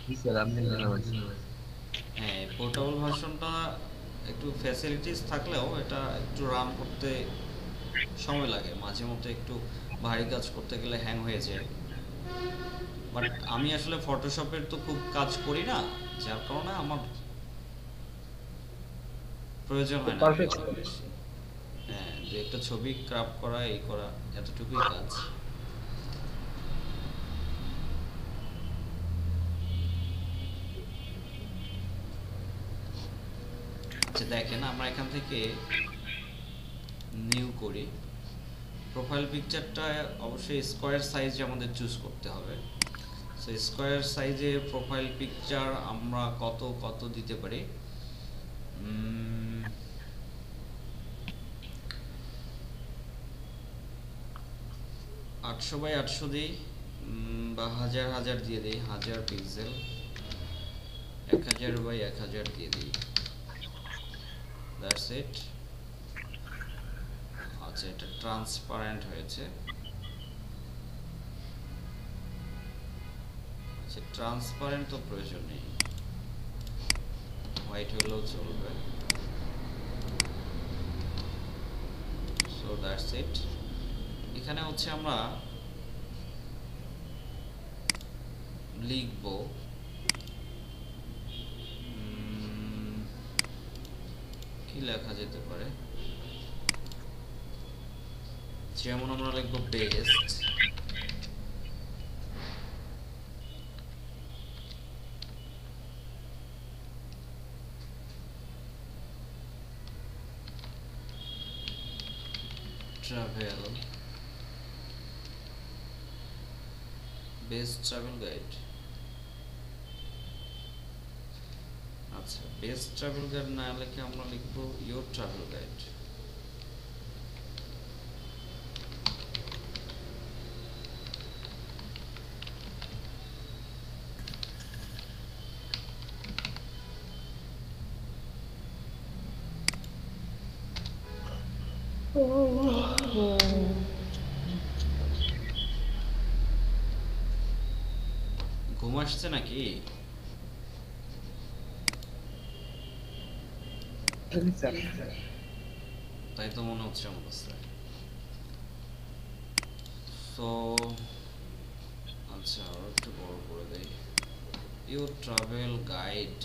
জি স্যার, আপনি হ্যাঁ, পোর্টেবল ভার্সনটা একটু ফ্যাসিলিটিস থাকলেও এটা একটু রান করতে সময় লাগে, মাঝে মধ্যে একটু ভারী কাজ করতে গেলে হ্যাং হয়ে যায়। বাট আমি আসলে ফটোশপের তো খুব কাজ করি না, যার কারণে আমার প্রয়োজন হয় না আর কি Perfect. অনেক বেশি। হ্যাঁ, দু একটা ছবি ক্রাফট করা, এই করা, এতটুকুই কাজ। আচ্ছা দেখেন, আমরা এখান থেকে নিউ করি। প্রোফাইল পিকচারটা অবশ্যই স্কোয়ার সাইজে আমাদের চুজ করতে হবে। সো স্কোয়ার সাইজে প্রোফাইল পিকচার আমরা কত কত দিতে পারি? 800 বাই 800 দিই, বা 1000 দিয়ে দিই, 1000 পিক্সেল। 1000 বাই 1000 দিয়ে দিই। That's it. আচ্ছা, এটা ট্রান্সপারেন্ট হয়েছে। আচ্ছা, ট্রান্সপারেন্ট তো প্রয়োজন নেই, হোয়াইট হলেও চলবে। সো দ্যাটস ইট। এখানে হচ্ছে আমরা লিখব কি লেখা যেতে পারে, যেমন আমরা লিখব best travel, best travel guide. আচ্ছা, বেস্ট ট্রাভেল গাইড না লিখে আমরা লিখব ইয়োর ট্রাভেল গাইড। ঘুম আসছে নাকি? তাই তো মনে হচ্ছে আমার কাছে। তো আচ্ছা, আরো একটু বড় করে দেই, your travel guide.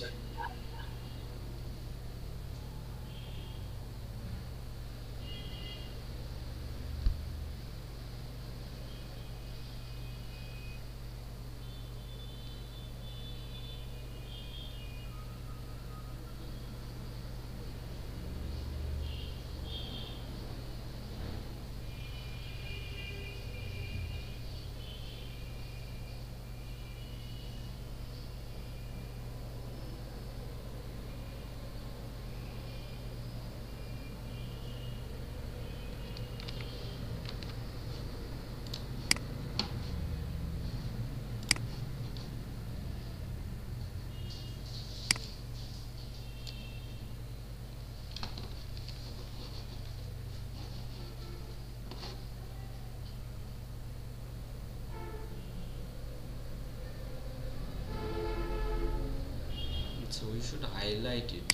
So we should highlight it.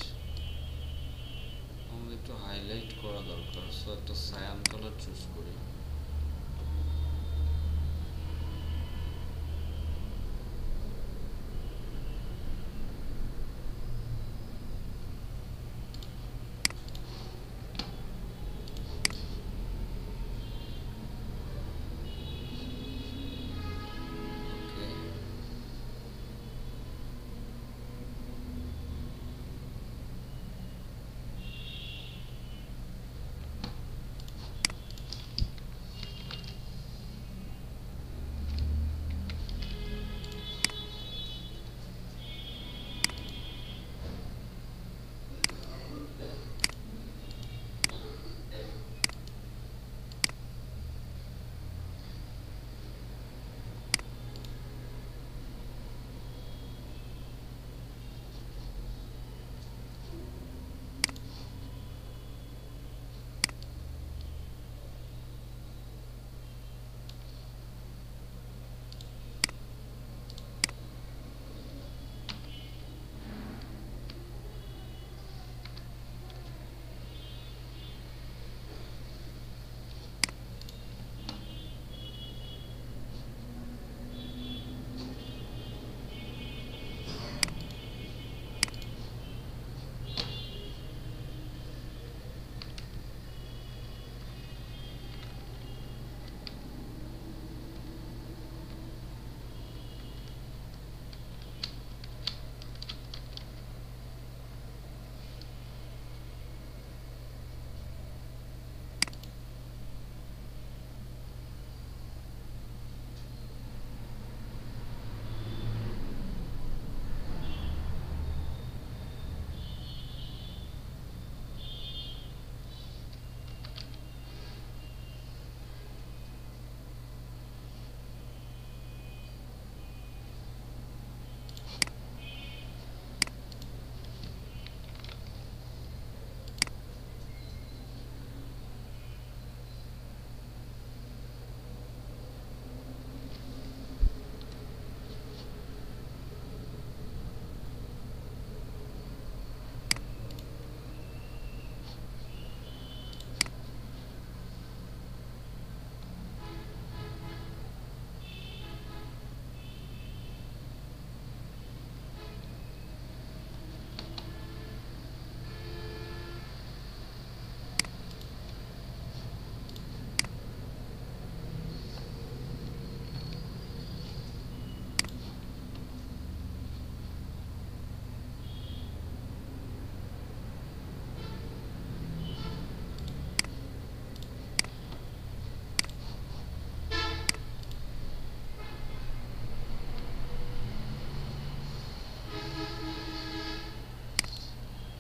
আমাদের একটু হাইলাইট করা দরকার। সো একটা সায়ান কালার চুজ করি।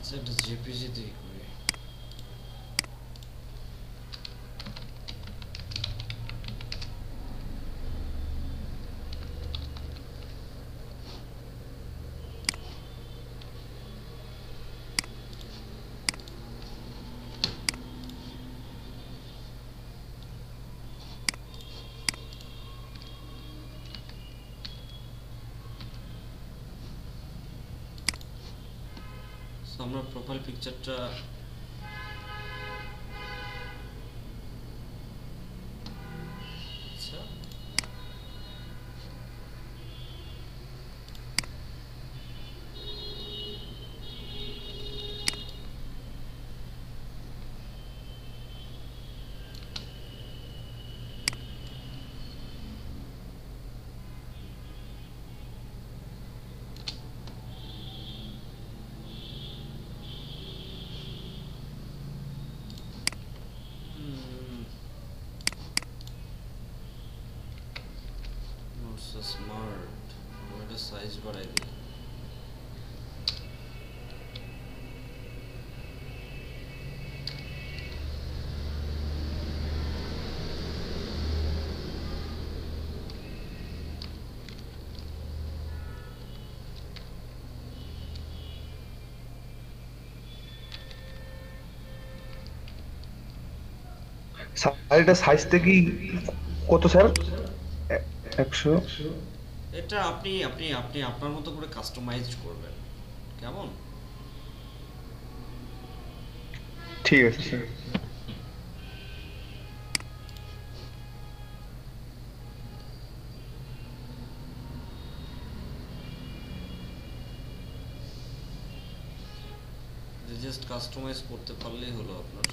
সেটা জেপিজি দিয়ে করি। So, আমরা প্রোফাইল পিকচারটা আচ্ছা স্মার্ট ওটা সাইজ বাড়াই দিই। স্যার এটা সাইজটা কি কত স্যার? 100? এটা আপনি আপনি আপনি আপনার মতো করে কাস্টমাইজ করবেন, কেমন? ঠিক আছে স্যার। জাস্ট কাস্টমাইজ করতে পারলেই হলো আপনার।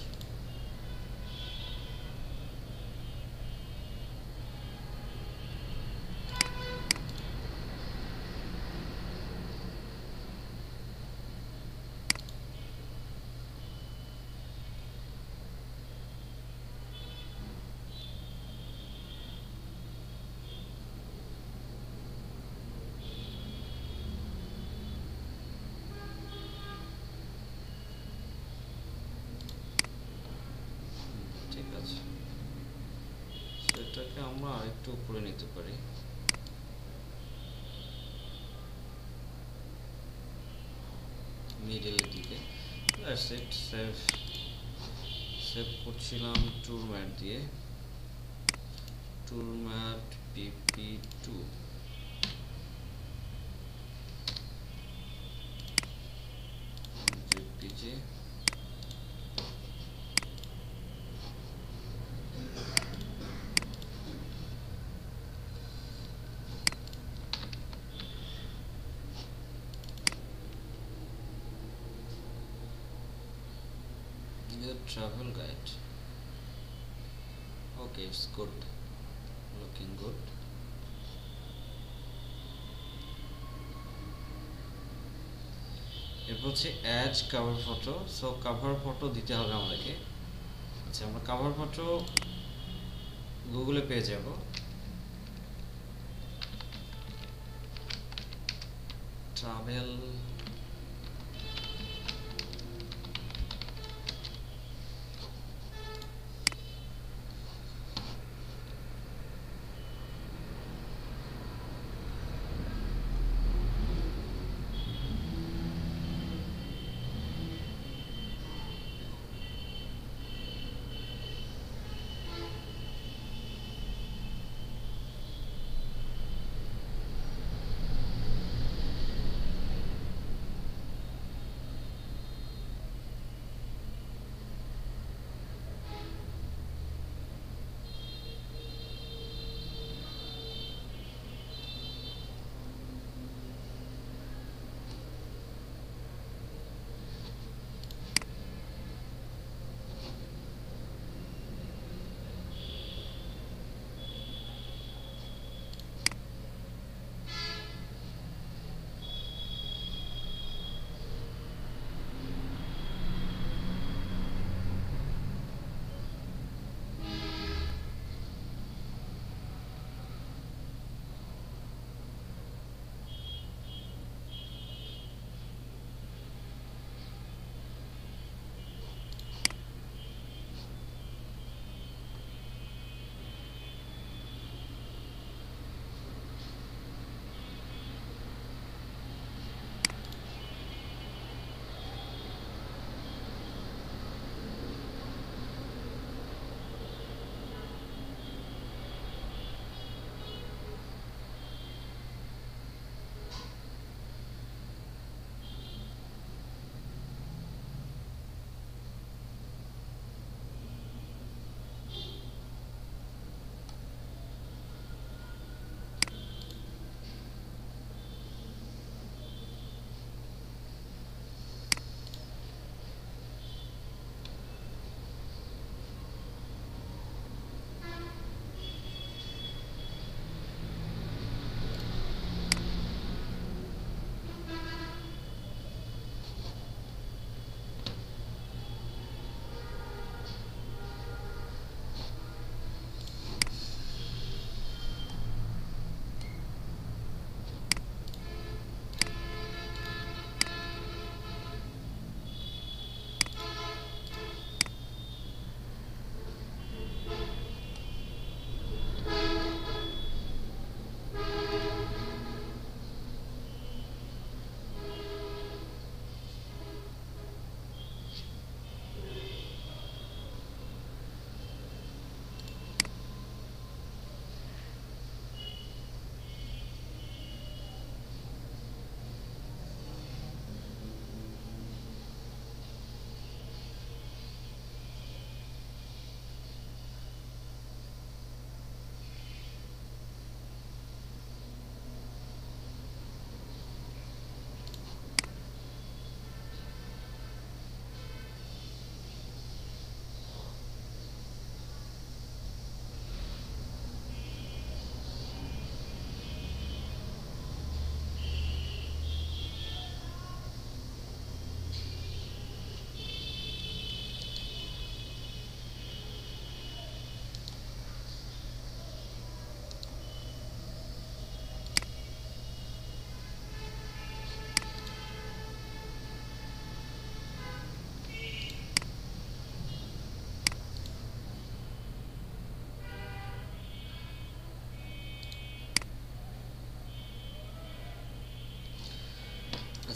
ঠিক আছে, সেটাকে আমরা আরেকটু উপরে নিতে পারি। মিডলের দিকে সেট সেভ সেভ করছিলাম টুর ম্যাট দিয়ে, tour mat PP2 JPG travel guide. Okay, it's good, looking good. এরপর হচ্ছে add cover photo. So cover photo দিতে হবে আমাদেরকে। আচ্ছা, আমরা কভার ফটো গুগলে পেয়ে যাব। ট্রাভেল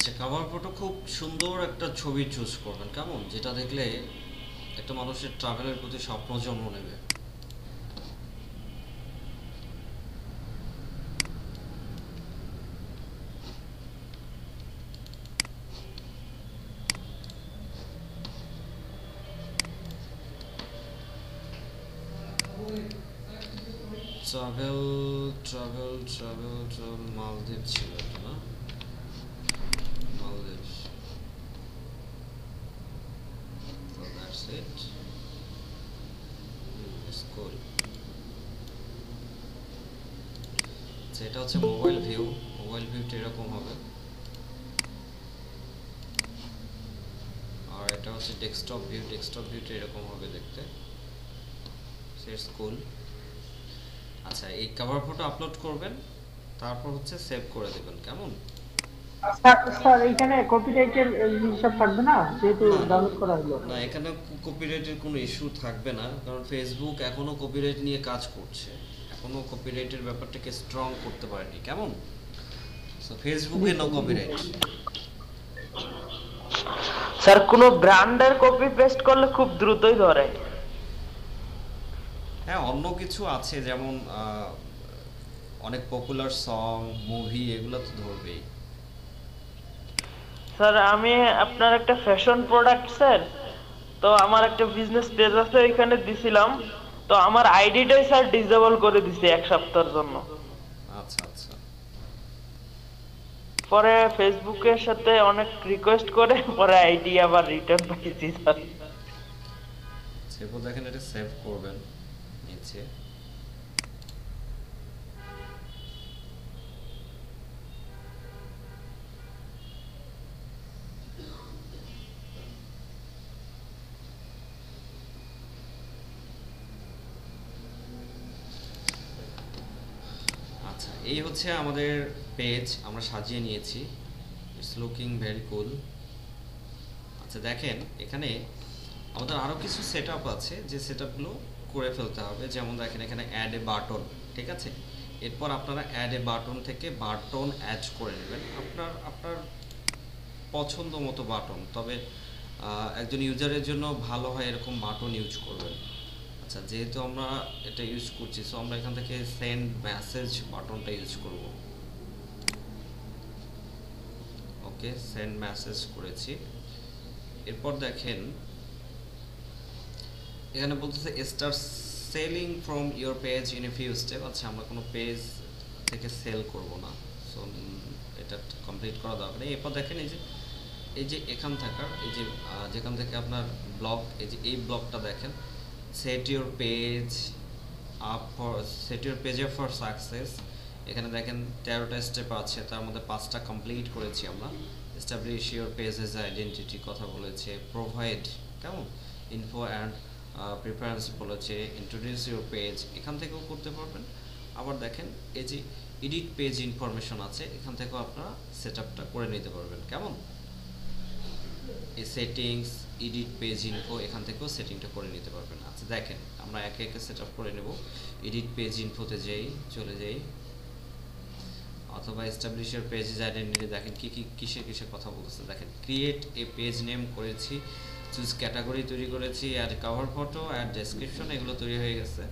আচ্ছা, কভার ফটো খুব সুন্দর একটা ছবি চুজ করবেন, কেমন, যেটা দেখলে একটা মানুষের ট্রাভেলের প্রতি স্বপ্ন জন্ম নেবে। ট্রাভেল ট্রাভেল ট্রাভেল ট্রাভেল মালদ্বীপ ছিল এটা না? মালদ্বীপ। So that's it. It's cool. আচ্ছা, এটা হচ্ছে মোবাইল ভিউ। মোবাইল ভিউটা এরকম হবে, আর এটা হচ্ছে ডেস্কটপ ভিউ। ডেস্কটপ ভিউটা এরকম হবে দেখতে। ইটস কুল। আচ্ছা, এই কভার ফটো আপলোড করবেন, তারপর হচ্ছে সেভ করে দেবেন, কেমন? স্যার স্যার এখানে কপিরাইটের হিসাব থাকবে না, যেহেতু না, না, ডাউনলোড করা হলো? না, এখানে কপিরাইটের কোনো ইস্যু থাকবে না, কারণ ফেসবুক এখনো কপিরাইট নিয়ে কাজ করছে, এখনো কপিরাইটের ব্যাপারটাকে স্ট্রং করতে পারেনি, কেমন? সো ফেসবুকে নো কপিরাইট। স্যার কোনো ব্র্যান্ডের কপি পেস্ট করলে খুব দ্রুতই ধরে। হ্যাঁ, অন্য কিছু আছে, যেমন অনেক পপুলার সং, মুভি, এগুলো তো ধরবেই। স্যার আমি আপনার একটা ফ্যাশন প্রোডাক্ট স্যার, তো আমার একটা বিজনেস পেজ আছে, ওইখানে দিছিলাম, তো আমার আইডিটাই স্যার ডিসেবল করে দিছে 1 সপ্তাহের জন্য। আচ্ছা আচ্ছা, পরে ফেসবুকের সাথে অনেক রিকোয়েস্ট করে পরে আইডি আবার রিটার্ন পাইছি স্যার। সেভ দেখেন, এটা সেভ করবেন নিচে। আচ্ছা, এই হচ্ছে আমাদের পেজ, আমরা সাজিয়ে নিয়েছি। ইটস লুকিং ভেরি কুল। আচ্ছা দেখেন, এখানে আমাদের আরও কিছু সেট আপ আছে, যে সেট আপগুলো করে ফেলতে হবে। যেমন দেখেন, এখানে অ্যাড এ বাটন, ঠিক আছে? এরপর আপনারা অ্যাড এ বাটন থেকে বাটন অ্যাড করে নেবেন, আপনার আপনার পছন্দ মতো বাটন। তবে একজন ইউজারের জন্য ভালো হয় এরকম বাটন ইউজ করবেন। আচ্ছা, যেহেতু আমরা এটা ইউজ করছি, সো আমরা এখান থেকে সেন্ড মেসেজ বাটনটা ইউজ করব। ওকে, সেন্ড মেসেজ করেছি। এরপর দেখেন, এখানে বলতেছে start selling from your page in a few step. আচ্ছা, আমরা কোনো পেজ থেকে সেল করব না, সো এটা কমপ্লিট করা দরকার নেই। এরপর দেখেন, এই যে এখান থাকার, এই যে যেখান থেকে আপনার ব্লগ, এই যে এই ব্লগটা দেখেন, set your page up for, set your page up for success. এখানে দেখেন 13টা স্টেপ আছে, তার মধ্যে 5টা কমপ্লিট করেছি আমরা। এস্টাবলিশ ইউর পেজেস আইডেন্টিটি কথা বলেছে, প্রোভাইড, কেমন, ইনফো অ্যান্ড প্রিফারেন্স বলেছে, ইন্ট্রোডিউস ইউর পেজ, এখান থেকেও করতে পারবেন। আবার দেখেন, এই যে এডিট পেজ ইনফরমেশন আছে, এখান থেকেও আপনারা সেট আপটা করে নিতে পারবেন, কেমন? এই সেটিংস, এডিট পেজ ইনফো, এখান থেকেও সেটিংটা করে নিতে পারবেন। আচ্ছা দেখেন, আমরা একে একে সেট আপ করে নেব। এডিট পেজ ইনফোতে চলে যাই, অথবা এস্টাবলিশ ইওর পেজেস আইডেন্টিটি। দেখেন কি কি কিসের কথা বলতেছে। দেখেন, ক্রিয়েট এ পেজ নেম করেছি, চুজ ক্যাটাগরি তৈরি করেছি, add cover photo, add description, এগুলো তৈরি হয়ে গেছে।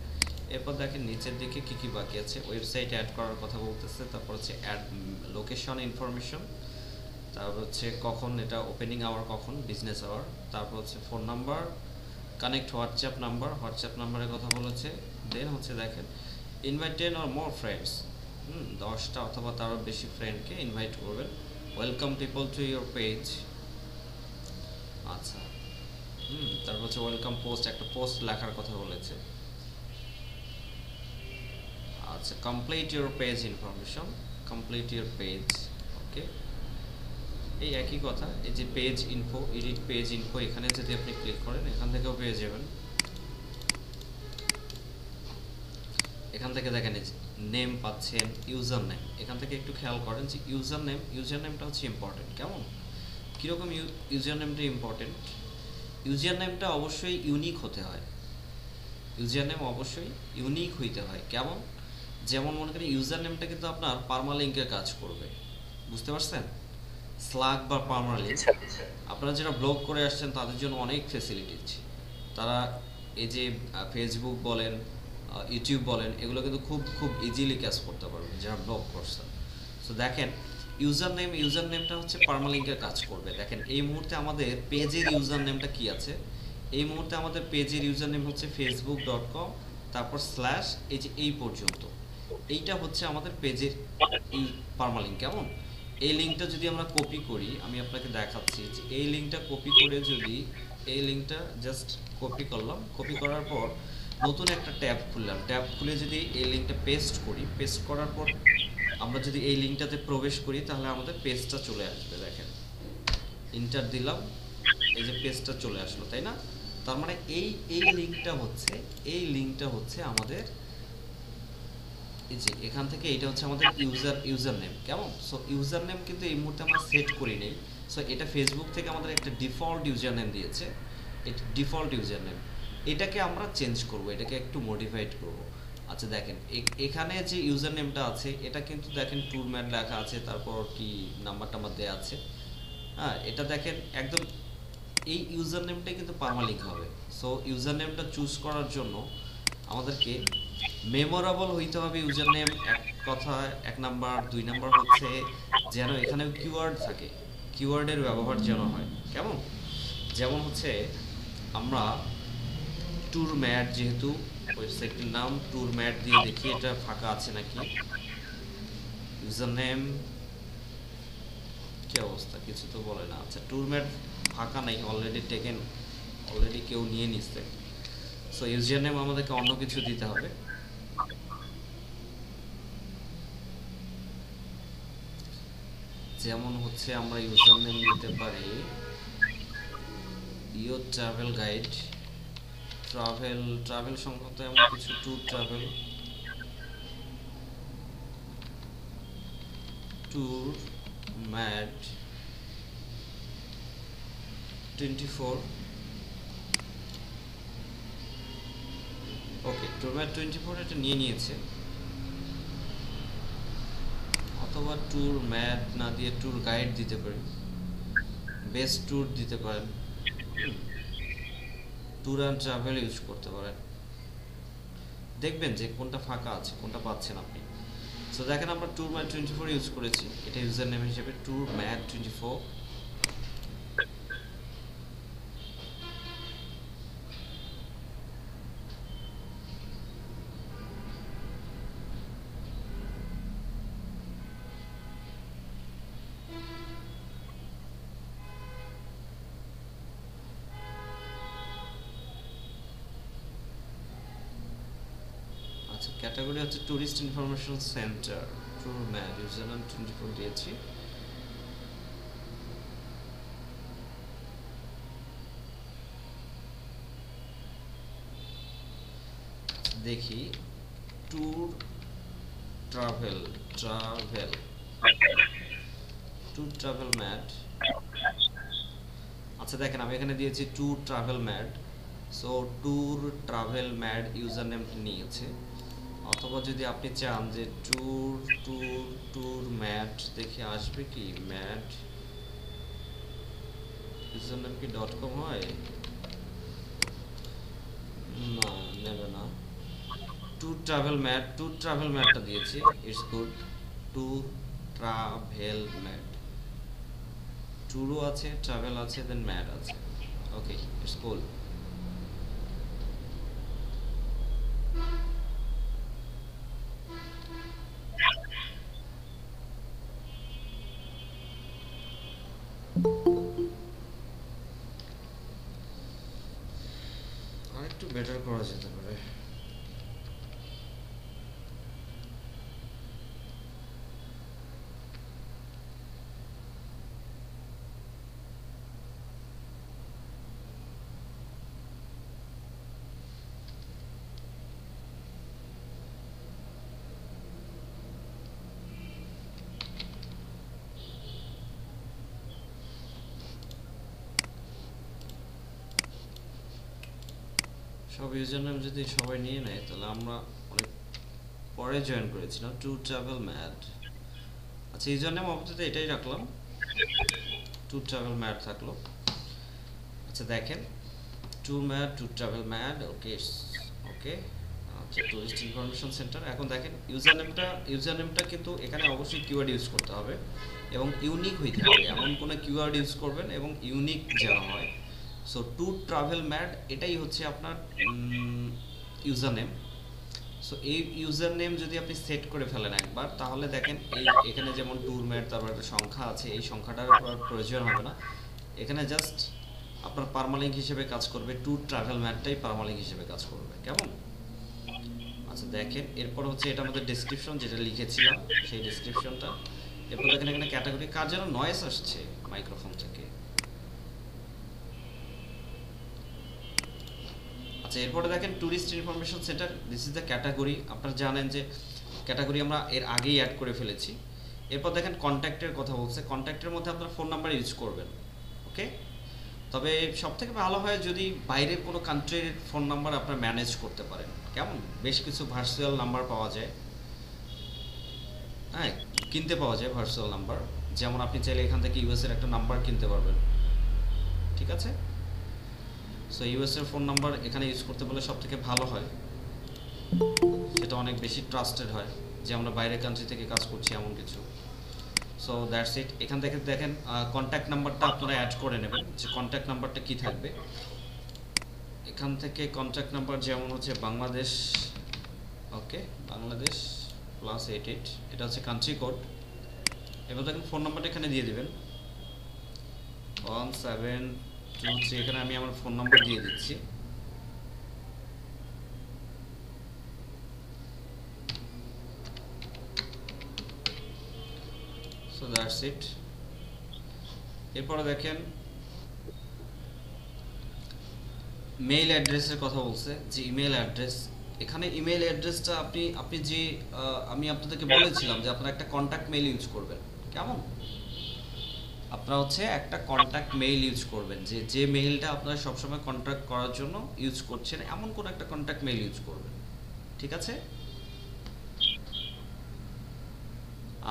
এরপর দেখেন নিচের দিকে কি কি বাকি আছে। ওয়েবসাইট অ্যাড করার কথা বলতেছে, তারপর হচ্ছে অ্যাড লোকেশন ইনফরমেশন, তারপর হচ্ছে কখন এটা ওপেনিং আওয়ার, কখন বিজনেস আওয়ার, তারপর হচ্ছে ফোন নাম্বার, কানেক্ট হোয়াটসঅ্যাপ নাম্বারের কথা বলেছে। দেন হচ্ছে দেখেন, ইনভাইট 10 অর মোর ফ্রেন্ডস, 10টা অথবা তারও বেশি ফ্রেন্ডকে ইনভাইট করবেন। Welcome people to your page. আচ্ছা, তারপর হচ্ছে ওয়েলকাম পোস্ট, একটা পোস্ট লেখার কথা বলেছে। আচ্ছা, complete your page information, complete your page, okay. এই একই কথা, এই যে page info, edit page info, এখানে যদি আপনি ক্লিক করেন, এখান থেকেও পেয়ে যাবেন। এখান থেকে দেখেন নেম পাচ্ছেন, ইউজার নেম। এখান থেকে একটু খেয়াল করেন যে ইউজার নেমটা হচ্ছে ইম্পর্টেন্ট, কেমন? কীরকম ইউজার নেমটা ইম্পর্টেন্ট? ইউজার নেমটা অবশ্যই ইউনিক হতে হয়, ইউজার নেম অবশ্যই ইউনিক হইতে হয়, কেমন? যেমন মনে করেন, ইউজার নেমটা কিন্তু আপনার পারমালিঙ্কের কাজ করবে, বুঝতে পারছেন? স্লাগ বা পার্মালিঙ্ক, আপনারা যারা ব্লগ করে আসছেন তাদের জন্য অনেক ফেসিলিটিস। তারা এই যে ফেসবুক বলেন, ইউটিউব বলেন, এগুলো কিন্তু খুব খুব ইজিলি ক্যাচ করতে পারবেন যারা ব্লগ করছেন। সো দেখেন ইউজার নেমটা হচ্ছে পার্মালিঙ্কের কাজ করবে। দেখেন এই মুহূর্তে আমাদের পেজের ইউজার নেমটা কি আছে, এই মুহূর্তে আমাদের পেজের ইউজার নেম হচ্ছে facebook.com, তারপর স্ল্যাশ এই যে এই পর্যন্ত, এইটা হচ্ছে আমাদের পেজের পার্মালিঙ্ক। কেমন? এই লিঙ্কটা যদি আমরা কপি করি, আমি আপনাকে দেখাচ্ছি যে এই লিঙ্কটা কপি করে, যদি এই লিঙ্কটা জাস্ট কপি করলাম, কপি করার পর নতুন একটা ট্যাব খুললাম, ট্যাব খুলে যদি এই লিঙ্কটা পেস্ট করি, পেস্ট করার পর আমরা যদি এই লিঙ্কটাতে প্রবেশ করি তাহলে আমাদের পেজটা চলে আসবে। দেখেন ইন্টার দিলাম, এই যে পেজটা চলে আসলো, তাই না? তার মানে এই লিঙ্কটা হচ্ছে আমাদের এই যে এখান থেকে এইটা হচ্ছে আমাদের ইউজার নেম। কেমন? সো ইউজার নেম কিন্তু এই মুহূর্তে আমরা সেট করি নাই। সো এটা ফেসবুক থেকে আমাদের একটা ডিফল্ট ইউজার নেম দিয়েছে, এটা ডিফল্ট ইউজার নেম। এটাকে আমরা চেঞ্জ করব, এটাকে একটু মডিফাইড করব। আচ্ছা দেখেন এখানে যে ইউজার নেমটা আছে এটা কিন্তু দেখেন টুরম্যাট লেখা আছে, তারপর কি নাম্বার টাম্বার দেওয়া আছে। হ্যাঁ, এটা দেখেন একদম এই ইউজার নেমটাই কিন্তু পার্মালিঙ্ক হবে। সো ইউজার নেমটা চুজ করার জন্য আমাদেরকে মেমোরেবল হইতে হবে ইউজার নেম, এক কথা, এক নাম্বার। দুই নাম্বার হচ্ছে যেন এখানে কিওয়ার্ড থাকে, কিওয়ার্ডের ব্যবহার যেন হয়। কেমন? যেমন হচ্ছে আমরা টুরম্যাট, যেহেতু ওয়েবসাইটের নাম টুরম্যাট দিয়ে দেখি এটা ফাঁকা আছে নাকি। ইউজার নেম কি অবস্থা, কিছু তো বলে না। আচ্ছা টুরম্যাট ফাঁকা নাই, অলরেডি টেকেন, অলরেডি কেউ নিয়ে নিচ্ছে। সো ইউজার নেম আমাদেরকে অন্য কিছু দিতে হবে। যেমন হচ্ছে আমরা ইউজার নেম দিতে পারি ইওর ট্রাভেল গাইড, ট্রাভেল সংক্রান্ত এমন কিছু, ট্যুর ট্রাভেল, ট্যুর ম্যাড 24। ওকে, ট্যুর ম্যাড 24 এটা নিয়ে নিয়েছে। অথবা ট্যুর ম্যাড না দিয়ে ট্যুর গাইড দিতে পারি, বেস্ট ট্যুর দিতে পারেন, ট্যুর অ্যান্ড ট্রাভেল ইউজ করতে পারেন। দেখবেন যে কোনটা ফাঁকা আছে, কোনটা পাচ্ছেন আপনি। সো দেখেন আমরা ট্যুর ম্যাড 24 ইউজ করেছি, এটা ইউজার নেম হিসেবে ট্যুর ম্যাড 24। আচ্ছা ক্যাটাগরি হচ্ছে tourist information centre, tour mad, user name 24 দিয়েছি। দেখি ট্যুর ট্রাভেল ম্যাড। আচ্ছা দেখেন আমি এখানে দিয়েছি tour travel mad. So tour travel mad user নেমটা নিয়েছে। অথবা যদি আপনি চান যে ট্যুর ম্যাড দেখে আসবে কি, ম্যাড ইউজার নেম কি .com হয় না, নেবে না। ট্যুর ট্রাভেল ম্যাডটা দিয়েছি, it's good. Tour travel mad, ট্যুরও আছে, ট্রাভেল আছে, দেন ম্যাড আছে। Okay, it's cool. আরেকটু বেটার করা যেতে পারে। সব ইউজার নেম যদি সবাই নিয়ে নেয় তাহলে আমরা অনেক পরে জয়েন করেছিলাম ট্যুর ট্রাভেল ম্যাড। আচ্ছা ইউজার নেম আপাতত এটাই রাখলাম। টু ট্রাভেল ম্যাড থাকলো। আচ্ছা দেখেন to mad, to travel mad, okay okay. আচ্ছা টুরিস্ট ইনফরমেশন সেন্টার। এখন দেখেন ইউজার নেমটা কিন্তু এখানে অবশ্যই কিওয়ার্ড ইউজ করতে হবে এবং ইউনিক হইতে হবে। এমন কোনো কিওয়ার্ড ইউজ করবেন এবং ইউনিক যেন হয়। সো টু ট্রাভেল ম্যাড এটাই হচ্ছে আপনার ইউজার নেম। সো এই ইউজার নেম যদি আপনি সেট করে ফেলেন একবার, তাহলে দেখেন এই এখানে যেমন ট্যুর ম্যাড, তারপর একটা সংখ্যা আছে, এই সংখ্যাটার প্রয়োজন হবে না। এখানে জাস্ট আপনার পারমালিঙ্ক হিসেবে কাজ করবে, টু ট্রাভেল ম্যাডটাই পারমালিঙ্ক হিসেবে কাজ করবে। কেমন? আচ্ছা দেখেন এরপর হচ্ছে এটা আমাদের ডেসক্রিপশন, যেটা লিখেছিলাম সেই ডেসক্রিপশনটা। এরপর দেখেন এখানে ক্যাটাগরি, কার যেন নয়েজ আসছে মাইক্রোফোন থেকে। আচ্ছা এরপরে দেখেন tourist information centre, this is the category. আপনারা জানেন যে ক্যাটাগরি আমরা এর আগেই অ্যাড করে ফেলেছি। এরপর দেখেন কন্ট্যাক্টের কথা বলছে, কন্ট্যাক্টের মধ্যে আপনার ফোন নাম্বার ইউজ করবেন। ওকে, তবে সবথেকে ভালো হয় যদি বাইরের কোনো কান্ট্রির ফোন নাম্বার আপনারা ম্যানেজ করতে পারেন। কেমন? বেশ কিছু ভার্চুয়াল নাম্বার পাওয়া যায়, হ্যাঁ কিনতে পাওয়া যায় ভার্চুয়াল নাম্বার। যেমন আপনি চাইলে এখান থেকে ইউএস এর একটা নাম্বার কিনতে পারবেন, ঠিক আছে? সো ইউএস এর ফোন নাম্বার এখানে ইউজ করতে বলে সবথেকে ভালো হয়, সেটা অনেক বেশি ট্রাস্টেড হয় যে আমরা বাইরের কান্ট্রি থেকে কাজ করছি এমন কিছু। সো দ্যাটস ইট। এখান থেকে দেখেন কন্ট্যাক্ট নাম্বারটা আপনারা অ্যাড করে নেবেন, যে কন্ট্যাক্ট নাম্বারটা কি থাকবে। এখান থেকে কন্ট্যাক্ট নাম্বার যেমন হচ্ছে বাংলাদেশ, ওকে বাংলাদেশ +88, এটা হচ্ছে কান্ট্রি কোড। এবার দেখেন ফোন নাম্বারটা এখানে দিয়ে দিবেন 1723, এখানে আমি আমার ফোন নাম্বার দিয়ে দিচ্ছি। সো দ্যাটস ইট। এরপরে দেখেন মেইল অ্যাড্রেসের কথা বলছে, যে ইমেল অ্যাড্রেস। এখানে ইমেল অ্যাড্রেসটা আপনি যে আমি আপনাদেরকে বলেছিলাম যে আপনারা একটা কন্ট্যাক্ট মেইল ইউজ করবেন। কেমন? আপনারা হচ্ছে একটা কন্ট্যাক্ট মেইল ইউজ করবেন, যে মেইলটা আপনারা সবসময় কন্ট্যাক্ট করার জন্য ইউজ করছেন, এমন কোন একটা কন্ট্যাক্ট মেইল ইউজ করবেন, ঠিক আছে?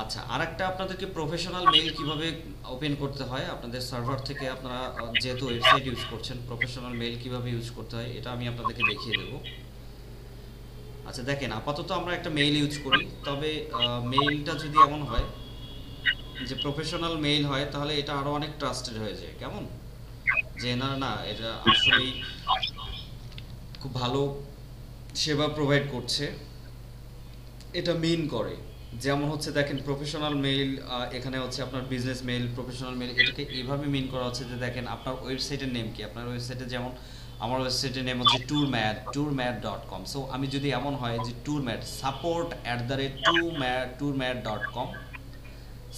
আচ্ছা আরেকটা আপনাদেরকে প্রফেশনাল মেইল কিভাবে ওপেন করতে হয় আপনাদের সার্ভার থেকে, আপনারা যেহেতু ওয়েবসাইট ইউজ করছেন, প্রফেশনাল মেইল কিভাবে ইউজ করতে হয় এটা আমি আপনাদেরকে দেখিয়ে দেব। আচ্ছা দেখেন আপাতত আমরা একটা মেইল ইউজ করি, তবে মেইলটা যদি এমন হয় যে প্রফেশনাল মেইল হয়, তাহলে এটা আরো অনেক ট্রাস্টেড হয়ে যায়। কেমন? যে না এটা আসলেই খুব ভালো সেবা প্রোভাইড করছে, এটা মিন করে। যেমন হচ্ছে দেখেন প্রফেশনাল মেইল, এখানে হচ্ছে আপনার বিজনেস মেইল, প্রফেশনাল মেইল, এটাকে এইভাবে মিন করা হচ্ছে যে দেখেন আপনার ওয়েবসাইটের নেম কি। আপনার ওয়েবসাইটে যেমন আমার ওয়েবসাইটের নেম হচ্ছে tourmad.com। সো আমি যদি এমন হয় যে tourmad support@tourmad.com,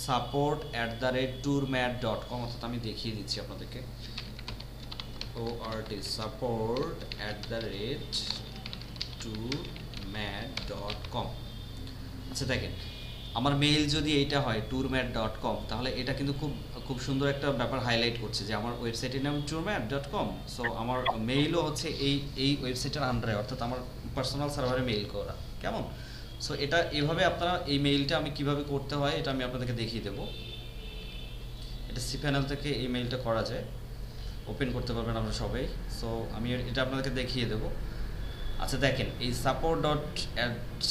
support@tourmad.com, অর্থাৎ আমি দেখিয়ে দিচ্ছি আপনাদেরকে support@tourmad.com। আচ্ছা দেখেন আমার মেইল যদি এইটা হয় tourmad.com, তাহলে এটা কিন্তু খুব সুন্দর একটা ব্যাপার হাইলাইট করছে যে আমার ওয়েবসাইটের নাম tourmad.com। সো আমার মেইলও হচ্ছে এই ওয়েবসাইটের আন্ডারে, অর্থাৎ আমার পার্সোনাল সার্ভারে মেইল করা। কেমন? সো এটা এভাবে আপনারা এই মেইলটা আমি কিভাবে করতে হয় এটা আমি আপনাদেরকে দেখিয়ে দেব। এটা cPanel থেকে এই মেইলটা করা যায়, ওপেন করতে পারবেন আমরা সবাই। সো আমি এটা আপনাদেরকে দেখিয়ে দেব। আচ্ছা দেখেন এই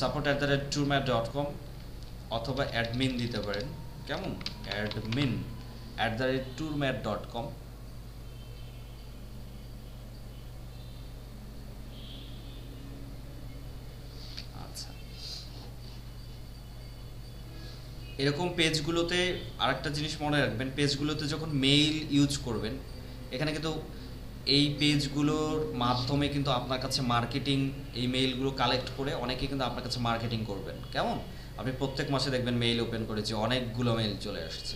support@tourmad.com অথবা অ্যাডমিন দিতে পারেন। কেমন? admin@tourmad.com। আচ্ছা এরকম পেজগুলোতে আরেকটা জিনিস মনে রাখবেন, পেজগুলোতে যখন মেইল ইউজ করবেন, এখানে কিন্তু এই পেজগুলোর মাধ্যমে কিন্তু আপনার কাছে মার্কেটিং, এই মেইলগুলো কালেক্ট করে অনেকে কিন্তু আপনার কাছে মার্কেটিং করবেন। কেমন? আপনি প্রত্যেক মাসে দেখবেন মেইল ওপেন করেছে, অনেকগুলো মেইল চলে আসছে।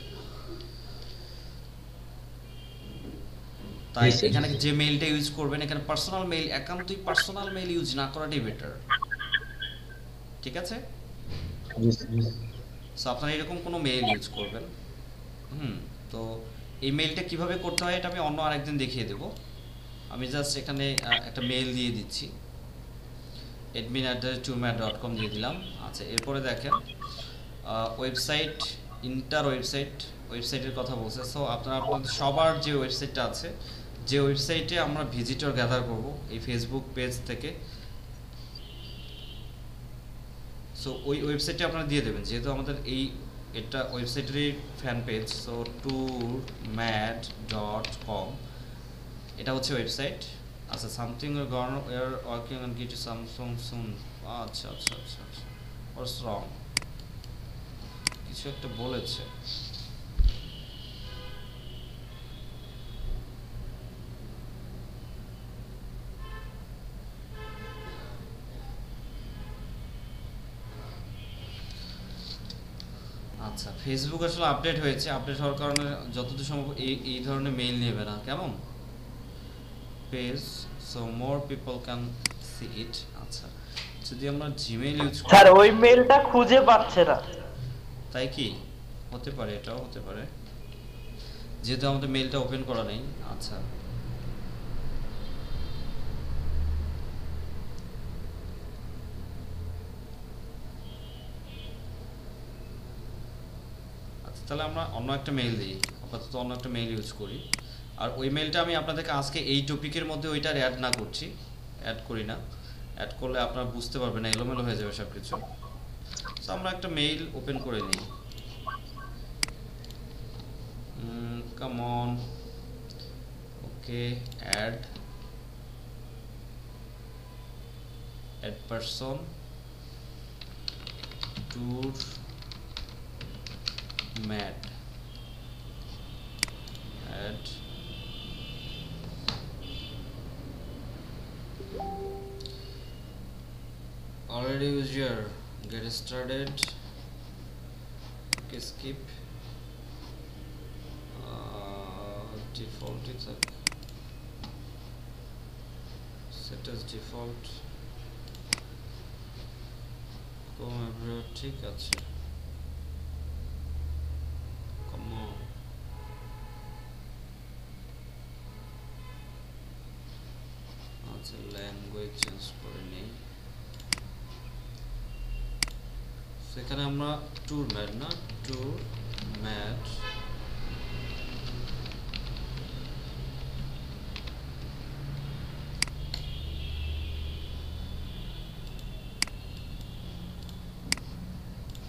তাই এখানে যে মেইলটা ইউজ করবেন, এখানে পার্সোনাল মেইল, একান্তই পার্সোনাল মেইল ইউজ না করাটাই বেটার, ঠিক আছে? সো আপনারা এরকম কোনো মেইল ইউজ করবেন। তো এই মেইলটা কিভাবে করতে হয় এটা আমি অন্য আরেকদিন দেখিয়ে দেব। আমি জাস্ট এখানে একটা মেইল দিয়ে দিচ্ছি, admin@tourmad.com দিয়ে দিলাম। আচ্ছা এরপরে দেখেন ওয়েবসাইট, ইন্টার ওয়েবসাইট, ওয়েবসাইটের কথা বলছে। সো আপনারা আপনাদের সবার যে ওয়েবসাইটটা আছে, যে ওয়েবসাইটে আমরা ভিজিটর গ্যাদার করব এই ফেসবুক পেজ থেকে, সো ওই ওয়েবসাইটে আপনারা দিয়ে দেবেন, যেহেতু আমাদের এটা ওয়েবসাইটেরই ফ্যান পেজ। সো tourmad.com এটা হচ্ছে ওয়েবসাইট। আচ্ছা, something gone where working on get Samsung soon. আচ্ছা আচ্ছা আচ্ছা আচ্ছা, হোয়াটস রং, কিছু একটা বলেছে। আচ্ছা, ফেসবুক আসলে আপডেট হয়েছে, আপডেট হওয়ার কারণে যতদূর সম্ভব এই ধরনের মেইল নেবে না, কেমন page, so more people can see it. আচ্ছা, যদি আমরা জিমেইল ইউজ করি, স্যার ওই মেলটা খুঁজে পাচ্ছে না। তাই কি হতে পারে, এটাও হতে পারে, যেহেতু আমাদের মেইলটা ওপেন করা নেই। আচ্ছা, তাহলে আমরা অন্য একটা মেইল দিই, আপাতত অন্য একটা মেইল ইউজ করি। আর ওই মেইলটা আমি আপনাদেরকে আজকে এই টপিকের মধ্যে ওইটার অ্যাড না করছি, অ্যাড করি না, অ্যাড করলে আপনারা বুঝতে পারবেন না, এলোমেলো হয়ে যাবে সব কিছু। সো আমরা একটা মেইল ওপেন করে নিই। Come on, okay, add person tour mad, add already user, get started, okay, skip, default is set as default, come everywhere, ঠিক আছে। আচ্ছা, ল্যাঙ্গুয়েজ চেঞ্জ করে নেই। সেখানে আমরা ট্যুর ম্যাড না, tour mad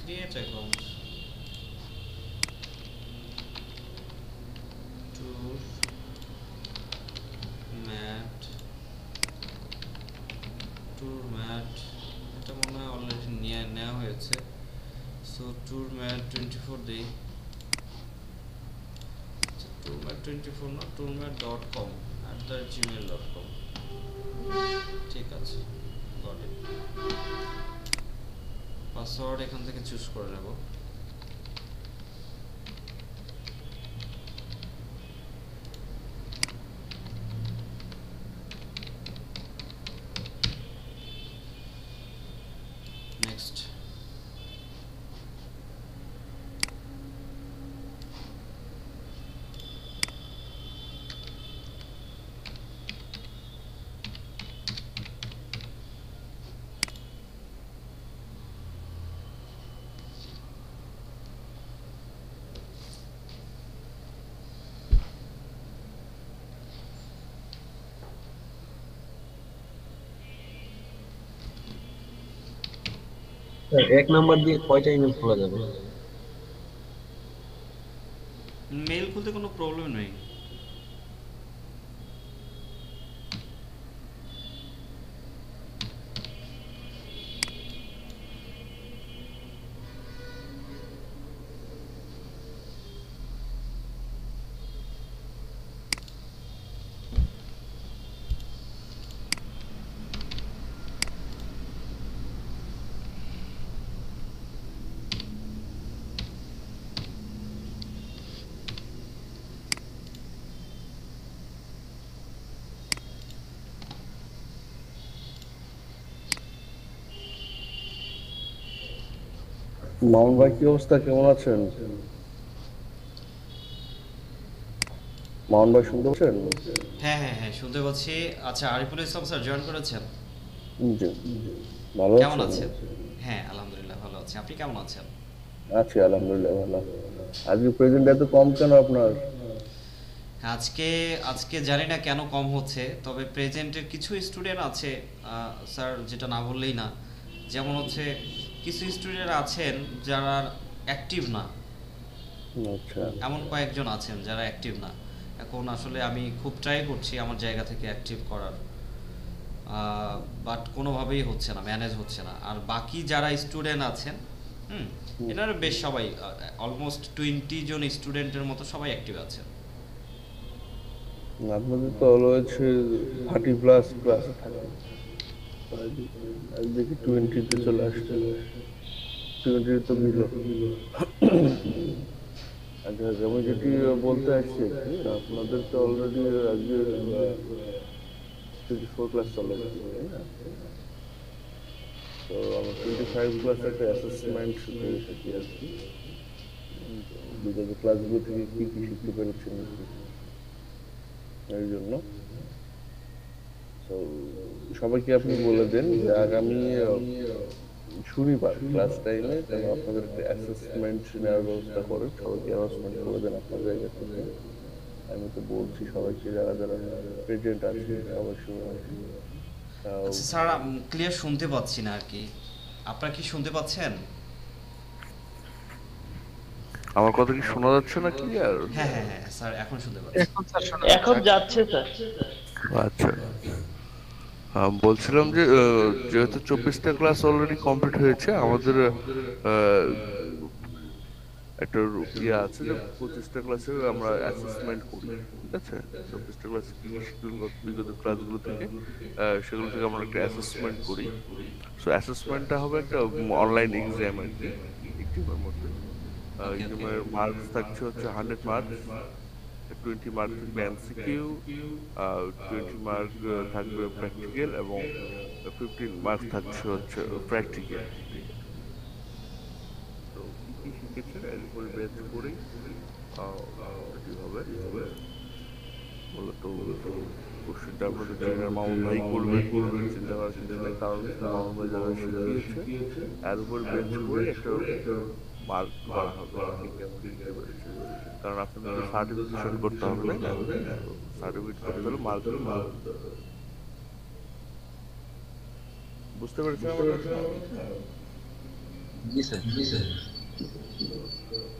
create account, tour mad, tour mad, এটা মনে হয় অলরেডি নেওয়া হয়েছে। সো ট্যুর ম্যাড 24 দেই, ট্যুর ম্যাড 24 না, tourmad.com @gmail.com, ঠিক আছে, গট ইট। পাসওয়ার্ড এখান থেকে চুজ করে নেব। নেক্সট, এক নাম্বার দিয়ে কয়টা ইমেল খোলা যাবে? মেইল খুলতে কোনো প্রবলেম নেই। মামুন ভাই, কি অবস্থা, কেমন আছেন? মামুন ভাই শুনতে পাচ্ছেন? হ্যাঁ হ্যাঁ হ্যাঁ, শুনতে পাচ্ছি। আচ্ছা, আরিফুল ইসলাম স্যার জয়েন করেছেন? জি, ভালো কেমন আছেন? আছেন? হ্যাঁ, আলহামদুলিল্লাহ ভালো আছি। আপনি কেমন আছেন? আছি আলহামদুলিল্লাহ ভালো। আজকে প্রেজেন্ট এত কম কেন আপনার? আজকে আজকে জানি না কেন কম হচ্ছে, তবে প্রেজেন্টের কিছু স্টুডেন্ট আছে স্যার, যেটা না বললেই না। যেমন হচ্ছে কিছু স্টুডেন্ট আছেন যারা অ্যাক্টিভ না, আচ্ছা, এমন কয়েকজন আছেন যারা অ্যাক্টিভ না। এখন আসলে আমি খুব ট্রাই করছি আমার জায়গা থেকে অ্যাক্টিভ করার, বাট কোনোভাবেই হচ্ছে না, ম্যানেজ হচ্ছে না। আর বাকি যারা স্টুডেন্ট আছেন, এনারা বেশ সবাই অলমোস্ট 20 জন স্টুডেন্টের মতো সবাই অ্যাক্টিভ আছেন। আপনাদের তো অলওয়েজ 30+ ক্লাস থাকে, আজ দেখি 20-তে চলে আসছে, 20 তো মিল। আচ্ছা, আমি যেটি বলতে আসছি কি, আপনাদের তো অলরেডি আজকে 24 ক্লাস চলে গেছে, তাই না? তো আমার 25 ক্লাস একটা অ্যাসেসমেন্ট শুরু এসেছি আর কি। বিগত ক্লাসগুলো থেকে কি কি শিখতে পেরেছেন এর জন্য। তো সবাইকে আপনি বলে দেন যে আগামী শনিবার ক্লাস টাইমে যেন আপনাদের একটা অ্যাসেসমেন্ট নেওয়ার ব্যবস্থা করেন। সবাইকে অ্যানাউন্সমেন্ট করে দেন আপনার জায়গা থেকে। আমি তো বলছি সবাইকে, যারা যারা প্রেজেন্ট আছে সবাই শুনে আছি। আচ্ছা স্যার, ক্লিয়ার শুনতে পাচ্ছি না আর কি, আপনারা কি শুনতে পাচ্ছেন? আমার কথা কি শোনা যাচ্ছে না ক্লিয়ার? হ্যাঁ হ্যাঁ হ্যাঁ স্যার, এখন শুনতে পাচ্ছি। এখন স্যার শোনা এখন যাচ্ছে স্যার। আচ্ছা, বলছিলাম যে যেহেতু 24টা ক্লাস অলরেডি কমপ্লিট হয়েছে, আমাদের একটা ইয়ে আছে যে 25টা ক্লাসে আমরা অ্যাসেসমেন্ট করি, ঠিক আছে? 24টা ক্লাসে কি শিডিউল বিগত ক্লাসগুলো থেকে সেগুলো থেকে আমরা একটা অ্যাসেসমেন্ট করি। সো অ্যাসেসমেন্টটা হবে একটা অনলাইন এক্সাম আর কি, এক্সামের মধ্যে। এক্সামের মার্কস থাকছে হচ্ছে 100 মার্কস, 20 মার্ক থাকবে এমসিকিউ, 20 মার্ক থাকবে প্র্যাকটিক্যাল, এবং 15 মার্কস থাকছে হচ্ছে প্র্যাকটিক্যাল। তো কি কি শিখেছেন এর উপর বেস করেই হবে মূলত কোশ্চেনটা আপনাদের ট্রেনার মামুন ভাই করবে, চিন্তা করার কিছু নেই, কারণ মামুন ভাই যারা শিখিয়েছে এর উপর বেস করে একটা মার্ক করা হবে কে কেমন শিখতে পেরেছে। কারণ আপনাদের সার্টিফিকেশন করতে হবে, তাই না? সার্টিফিকেট করতে হলে মার্ক বুঝতে পেরেছেন আমার কথা? জি স্যার।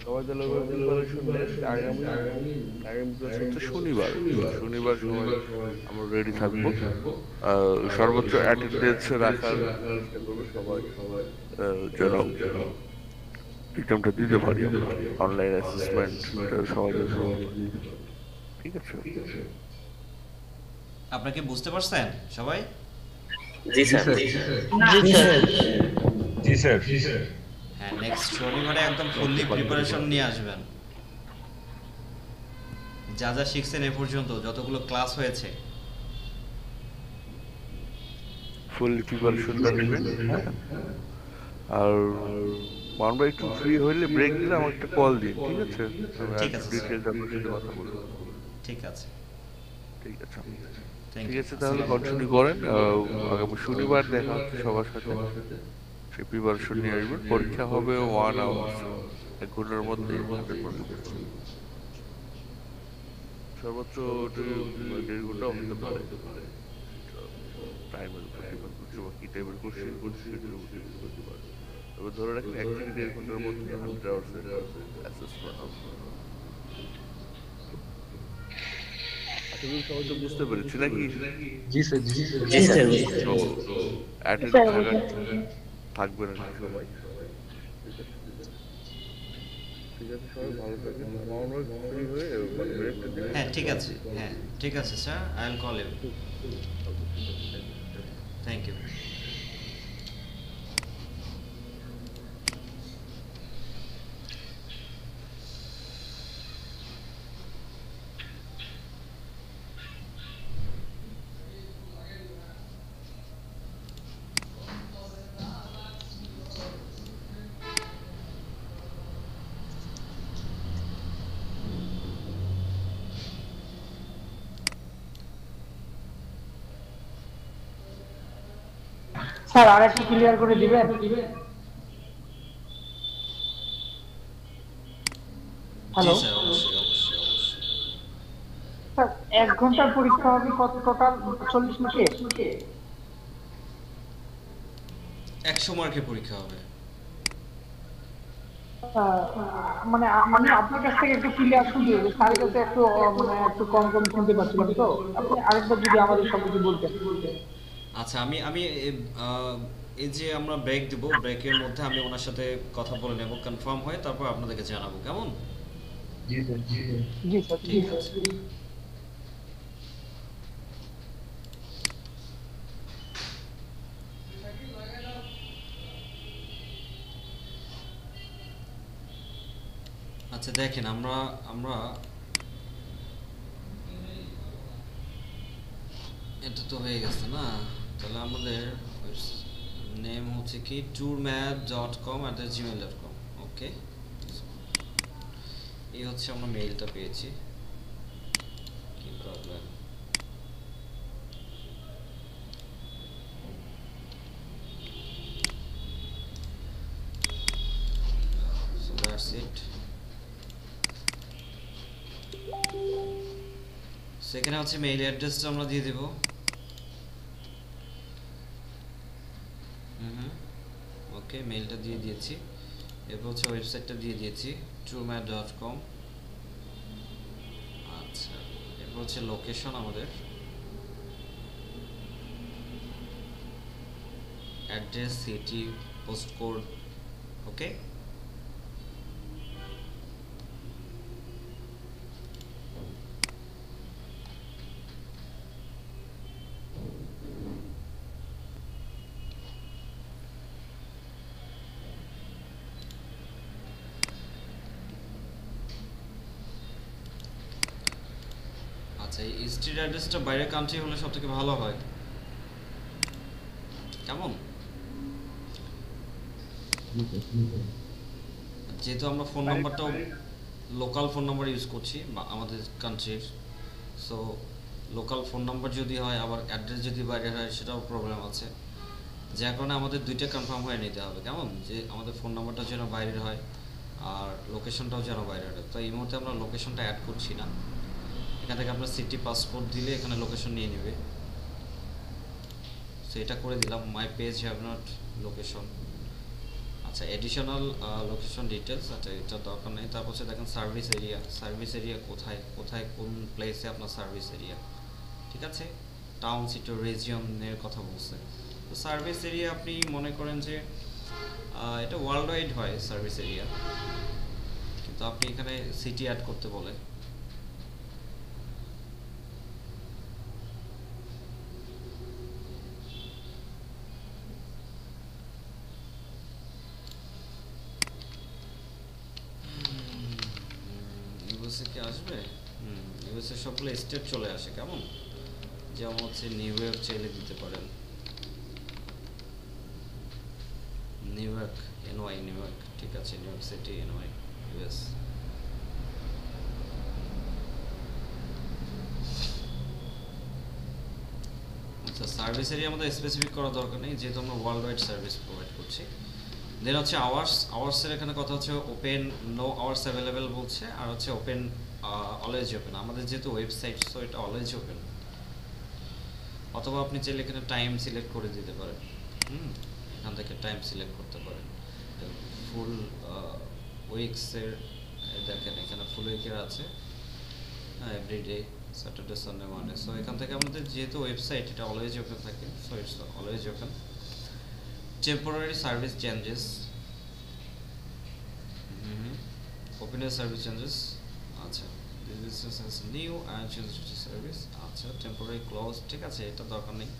সবাই তাহলে প্রিপারেশন নেন। আগামী ক্লাস হচ্ছে শনিবার সময় আমরা রেডি থাকবো। সর্বোচ্চ অ্যাটেন্ডেন্স রাখার চেষ্টা করবো সবাই, যেন এক্সামটা দিতে পারি আমরা। অনলাইন অ্যাসেসমেন্ট সবাই যেন দিতে পারি। ঠিক আছে? আপনাকে বুঝতে পারছেন সবাই? জি স্যার। জি স্যার। হ্যাঁ, নেক্সট শনিবারে একদম ফুললি প্রিপারেশন নিয়ে আসবেন। যা যা শিখছেন এ পর্যন্ত, যতগুলো ক্লাস হয়েছে ফুললি প্রিপারেশনটা নেবেন। আর আমরা একটু ফ্রি হইলে ব্রেক দিলে আমাকে একটা কল দিন, ঠিক আছে? ঠিক আছে, ডিটেইলস আপনার সাথে কথা বলবো। ঠিক আছে, ঠিক আছে, থ্যাংক ঠিক ইউ। আছে, তাহলে কন্টিনিউ করেন। আগামী শনিবার দেখা হচ্ছে সবার সাথে। সেই প্রিপারেশন নিয়ে আসবেন। পরীক্ষা হবে 1 আওয়ার, 1 ঘন্টার মধ্যে 100%। সর্বোচ্চ 1.5 ঘন্টা হতে পারে, টাইমের উপর ডিপেন্ড করছে বা কি টাইপের কোশ্চেন করছে সেটার উপর ডিপেন্ড করতে পারে। তবে ধরে রাখেন 1 থেকে 1.5 ঘন্টার মধ্যে 100 আওয়ার্সের অ্যাসেসমেন্ট হবে। আশা করি সবাই তো বুঝতে পেরেছি নাকি? জি স্যার। তো অ্যাটেন্ড থাকবে না সবাই, ঠিক আছে? ঠিক আছে, সবাই ভালো থাকেন। আমার ফ্রি হয়ে মানে ব্রেকটা দিন। হ্যাঁ ঠিক আছে, হ্যাঁ ঠিক আছে sir, I will call you. Thank you. Sir আর একটু ক্লিয়ার করে দিবেন? জি হ্যালো স্যার, অবশ্যই অবশ্যই অবশ্যই। স্যার, 1 ঘন্টার পরীক্ষা হবে, কত টোটাল? 40 মার্কের? 100 মার্কের পরীক্ষা হবে। মানে আমি আপনার কাছ থেকে একটু ক্লিয়ার শুনতে হবে, স্যারের কাছে একটু মানে একটু কম কম শুনতে পাচ্ছিলাম, তো আপনি আরেকবার যদি আমাদের সম্পর্কে বলতেন। আচ্ছা, আমি আমি এই যে আমরা ব্রেক দেব, ব্রেকের মধ্যে আমি ওনার সাথে কথা বলে নেব, কনফার্ম হয় তারপর আপনাদেরকে জানাবো, কেমন? জি স্যার, জি স্যার। জি স্যার, জি ঠিক স্যার। আছে। আচ্ছা দেখেন, আমরা আমরা এটা তো হয়ে গেছে না? তাহলে আমাদের নেম হচ্ছে কি tourmap.com@gmail.com। ওকে, এই হচ্ছে আমরা মেইলটা পেয়েছি। কি প্রবলেম? So that's it. সেখানে হচ্ছে মেইল অ্যাড্রেসটা আমরা দিয়ে দেব। ওকে, মেইলটা দিয়ে দিয়েছি। এরপর হচ্ছে ওয়েবসাইটটা দিয়ে দিয়েছি, truemap.com। আচ্ছা, এরপর হচ্ছে লোকেশন আমাদের, অ্যাড্রেস, সিটি, পোস্ট কোড। ওকে, আচ্ছা এই স্ট্রিট অ্যাড্রেসটা বাইরের কান্ট্রি হলে সবথেকে ভালো হয়, কেমন? যেহেতু আমরা ফোন নাম্বারটাও লোকাল ফোন নাম্বার ইউজ করছি বা আমাদের কান্ট্রির, সো লোকাল ফোন নাম্বার যদি হয় আবার অ্যাড্রেস যদি বাইরে হয় সেটাও প্রবলেম আছে। যার কারণে আমাদের দুইটা কনফার্ম হয়ে নিতে হবে, কেমন? যে আমাদের ফোন নাম্বারটা যেন বাইরের হয় আর লোকেশনটাও যেন বাইরের হয়। তো এই মুহূর্তে আমরা লোকেশনটা অ্যাড করছি না। এখান থেকে আপনার সিটি পাসপোর্ট দিলে এখানে লোকেশন নিয়ে নেবে। সো এটা করে দিলাম, my page have not location. আচ্ছা, এডিশনাল লোকেশন ডিটেলস, আচ্ছা এটা দরকার নেই। তারপর হচ্ছে দেখেন সার্ভিস এরিয়া, সার্ভিস এরিয়া কোথায় কোথায় কোন প্লেসে আপনার সার্ভিস এরিয়া, ঠিক আছে? টাউন, সিটি, রিজিয়নের কথা বলছে। তো সার্ভিস এরিয়া আপনি মনে করেন যে এটা ওয়ার্ল্ড ওয়াইড হয় সার্ভিস এরিয়া, কিন্তু আপনি এখানে সিটি অ্যাড করতে বলে। ইউএসএ কি আসবে? ইউএসএ সবগুলো স্টেট চলে আসে, কেমন? যেমন হচ্ছে নিউ ইয়র্ক চাইলে দিতে পারেন, new York, NY, new York, ঠিক আছে, new York city, NY, US. আচ্ছা, সার্ভিস এরিয়া আমাদের স্পেসিফিক করা দরকার নেই, যেহেতু আমরা ওয়ার্ল্ড ওয়াইড সার্ভিস প্রোভাইড করছি। দেন হচ্ছে আওয়ার্স, আওয়ার্সের এখানে কথা হচ্ছে ওপেন, নো আওয়ার্স অ্যাভেলেবেল বলছে, আর হচ্ছে ওপেন, অলওয়েজ ওপেন। আমাদের যেহেতু ওয়েবসাইট, সো এটা অলওয়েজ ওপেন। অথবা আপনি চাইলে এখানে টাইম সিলেক্ট করে দিতে পারেন, এখান থেকে টাইম সিলেক্ট করতে পারেন। ফুল উইকসের দেখেন এখানে ফুল উইকের আছে, হ্যাঁ, everyday, Saturday, Sunday, Monday. So এখান থেকে আমাদের যেহেতু ওয়েবসাইট, এটা অলওয়েজ ওপেন থাকে, so it's always open. Temporary service changes, ওপেনের সার্ভিস চেঞ্জেস, আচ্ছা, this business has new and changes to service, আচ্ছা, টেম্পোরারি ক্লোজ, ঠিক আছে, এটা দরকার নেই।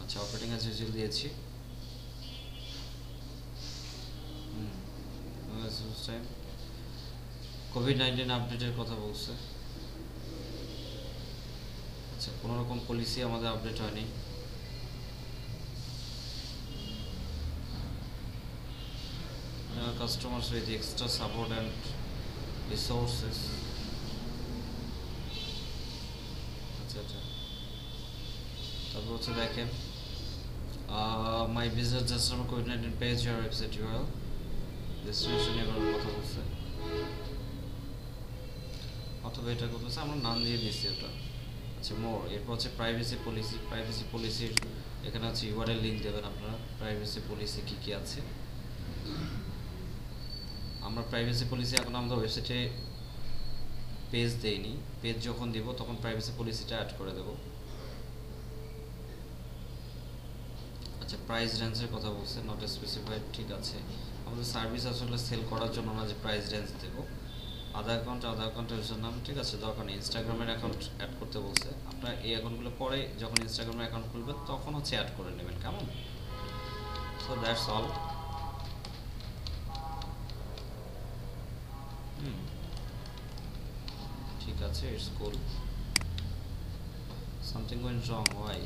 আচ্ছা, অপারেটিং অ্যাজ ইউজুয়াল দিয়েছি। কোভিড-19 আপডেটের কথা বলছে। আচ্ছা, কোনো রকম পলিসি আমাদের আপডেট হয়নি। Customers with extra support and resources, তারপর হচ্ছে দেখেন মাই বিজনেস জাস্ট আমার coordinated page your website URL destination এবার কথা বলছে, অথবা এটা করতেছে আমরা নাম দিয়ে দিচ্ছি ওটা। আচ্ছা মোর, এরপর হচ্ছে প্রাইভেসি পলিসি। প্রাইভেসি পলিসির এখানে হচ্ছে ইউআরএল লিঙ্ক দেবেন আপনারা। প্রাইভেসি পলিসি কী কী আছে, আমরা প্রাইভেসি পলিসি এখন আমাদের ওয়েবসাইটে পেজ দেইনি, পেজ যখন দিব তখন প্রাইভেসি পলিসিটা অ্যাড করে দেব। আচ্ছা প্রাইস রেঞ্জের কথা বলছে, নট স্পেসিফাইড, ঠিক আছে। আমাদের সার্ভিস আসলে সেল করার জন্য আমরা যে প্রাইস রেঞ্জ দেব। আধার অ্যাকাউন্টের নাম, ঠিক আছে, দরকার নেই। ইনস্টাগ্রামের অ্যাকাউন্ট অ্যাড করতে বলছে, আপনার এই অ্যাকাউন্টগুলো পরে যখন ইনস্টাগ্রামের অ্যাকাউন্ট খুলবে তখন হচ্ছে অ্যাড করে নেবেন, কেমন? So that's all. ঠিক আছে, it's cool. Something going wrong, why?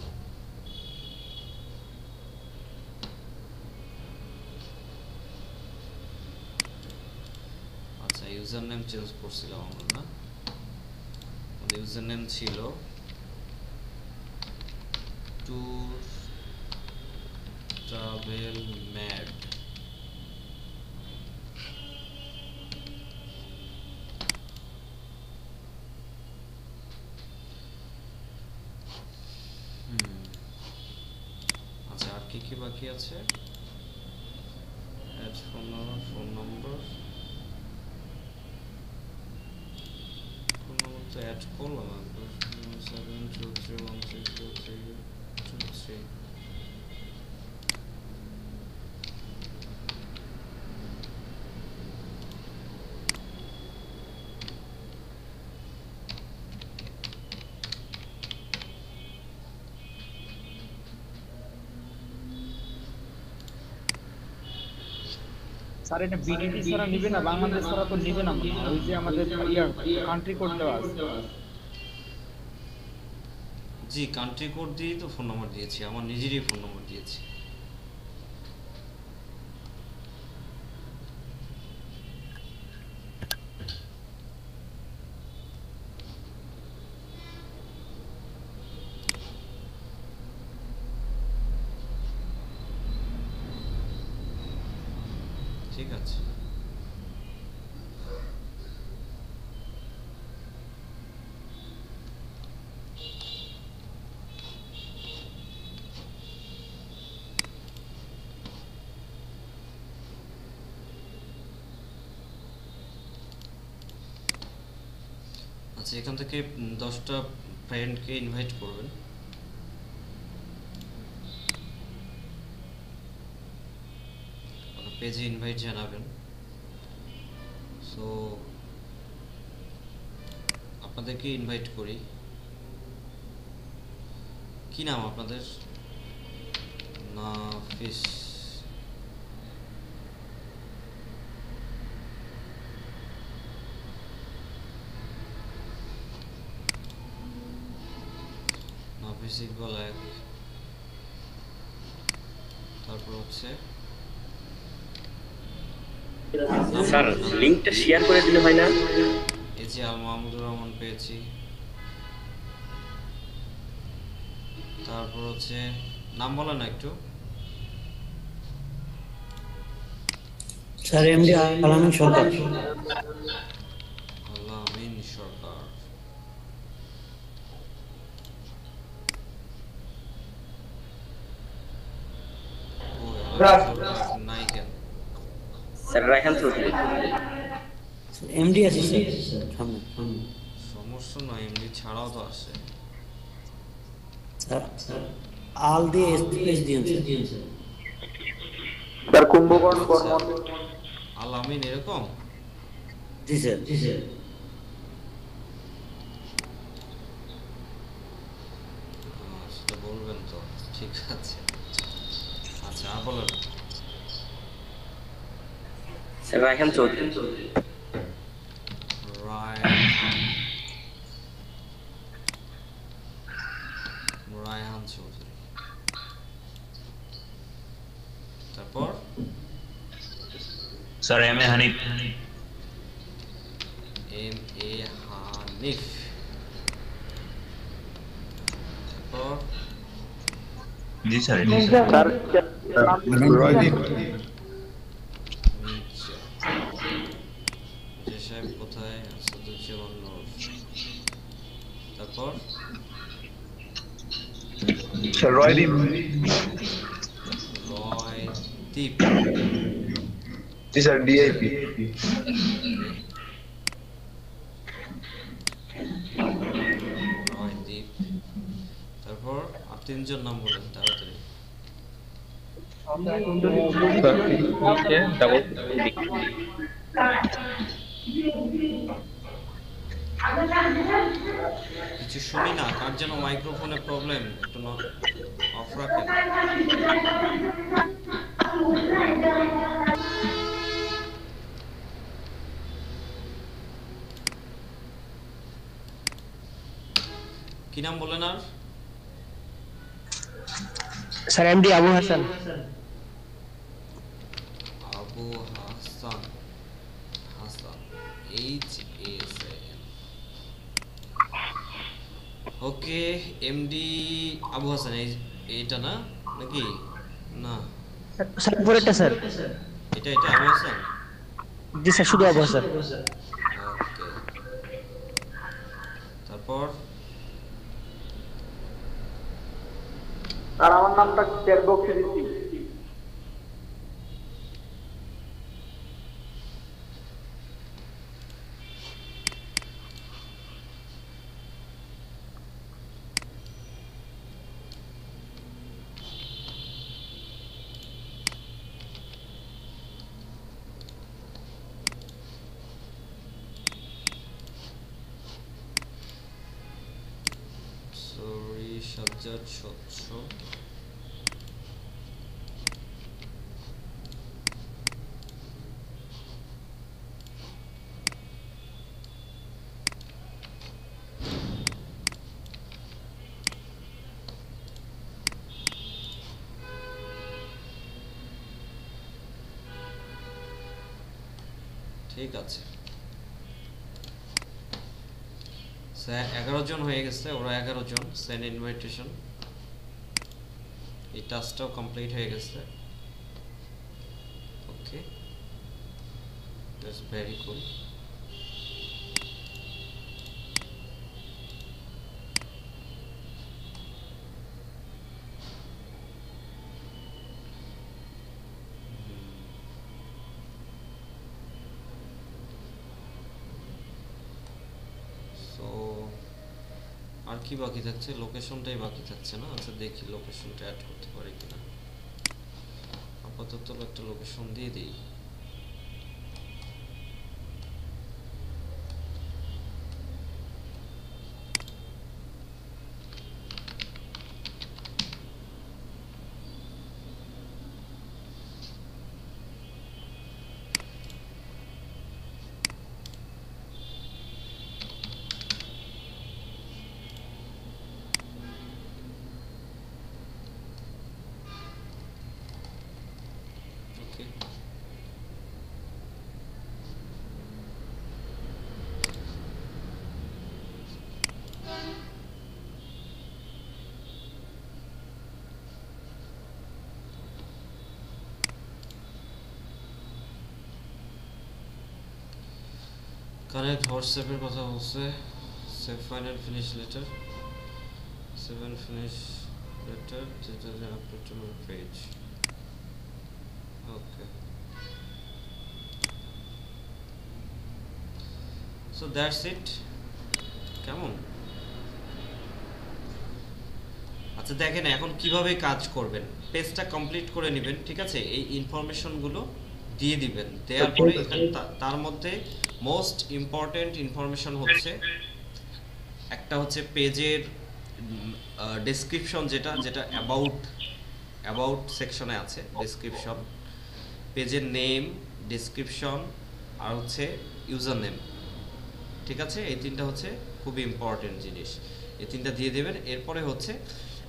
আচ্ছা ইউজার নেম চেঞ্জ করছিলাম আমরা না, আমাদের ইউজার নেম ছিল ট্যুর ট্রাভেল ম্যাড। আচ্ছা আর কি কি বাকি আছে? অ্যাড ফোন নম্বর তো অ্যাড করলাম, 723162323। স্যার এটা বিডিটি ছাড়া নিবে না, বাংলাদেশ ছাড়া তো নিবে না, ওই যে আমাদের কান্ট্রি কোড দেওয়া আছে। জি কান্ট্রি কোড দিয়েই তো ফোন নম্বর দিয়েছি, আমার নিজেরই ফোন নম্বর দিয়েছি। ঠিক আছে, আচ্ছা এখান থেকে 10টা ফ্রেন্ডকে ইনভাইট করবেন। পেজে ইনভাইট জানাবেন। সো আপনাদেরকে ইনভাইট করি, কি নাম আপনাদের? নাফিস, নাফিস ইকবাল 1, তারপর হচ্ছে স্যার লিংকটা শেয়ার করে দিলে হয় না? এই যে আল মাহমুদুর রহমান পেয়েছি, তারপর হচ্ছে নাম বলেন না একটু। স্যার এমডি আলামিন সরকার। আলামিন সরকার, নাই কেন? স্যার রায়হান চৌধুরী। এমডি আছে স্যার সামনে। সমস্যা নয়, এমনি ছাড়াও তো আসে। স্যার আল দিয়ে স্পেস দিন স্যার কুম্ভকর্ণ কর্মন আলামিন এরকম? জি স্যার, জি স্যার। সেটা বলবেন তো, ঠিক আছে। আচ্ছা আর বলেন। স্যার রায়হান চৌধুরী। রায়হান চৌধুরী, তারপর sir M A Hanif. M A Hanif, তারপর জি স্যার স্যার রয়দীপ যে সাহেব কোথায়? আসাদুজ্জামান নূর। তারপর স্যার রয়দীপ রয়দীপ। জি স্যার ডিআইপি রয়দীপ। তারপর আর তিনজন নাম বলেন তাড়াতাড়ি। কিছু শুনি না, কার যেন মাইক্রোফোনে প্রবলেম, একটু অফ রাখেন। কি নাম বলেন আর? Sir MD Abu Hasan. Abu Hasan, Hasan HASAN। Okay, MD Abu Hasan, এইটা না নাকি? না স্যার পরেরটা স্যার। এটা আবু হাসান। জি স্যার, শুধু আবু হাসান। ওকে, তারপর আর আমার নামটা চ্যাট বক্সে দিচ্ছি। সরি, সাজ্জাদ স্বচ্ছ। ঠিক আছে স্যার, 11 জন হয়ে গেছে, ওরা 11 জন। Send invitation. এই টাস্কটাও কমপ্লিট হয়ে গেছে। ওকে, দ্যাটস ভেরি কুল। আর কি বাকি থাকছে? লোকেশনটাই বাকি থাকছে না? আচ্ছা দেখি লোকেশনটা অ্যাড করতে পারি কিনা। আপাতত একটা লোকেশন দিয়ে দিই। কানেক্ট হোয়াটসঅ্যাপের কথা বলছে। Save file and finish letter, save and finish letter, যেটা upload to my page. Okay, so that's it. কেমন? আচ্ছা দেখেন এখন কিভাবে কাজ করবেন। পেজটা কমপ্লিট করে নেবেন, ঠিক আছে? এই ইনফরমেশনগুলো দিয়ে দিবেন। দেওয়ার পরে এখানে তার মধ্যে মোস্ট ইম্পর্টেন্ট ইনফরমেশন হচ্ছে একটা হচ্ছে পেজের ডেসক্রিপশন, যেটা অ্যাবাউট সেকশনে আছে। ডেসক্রিপশন, পেজের নেম, ডেসক্রিপশন আর হচ্ছে ইউজার নেম, ঠিক আছে? এই তিনটা হচ্ছে খুবই ইম্পর্টেন্ট জিনিস, এই তিনটা দিয়ে দেবেন। এরপরে হচ্ছে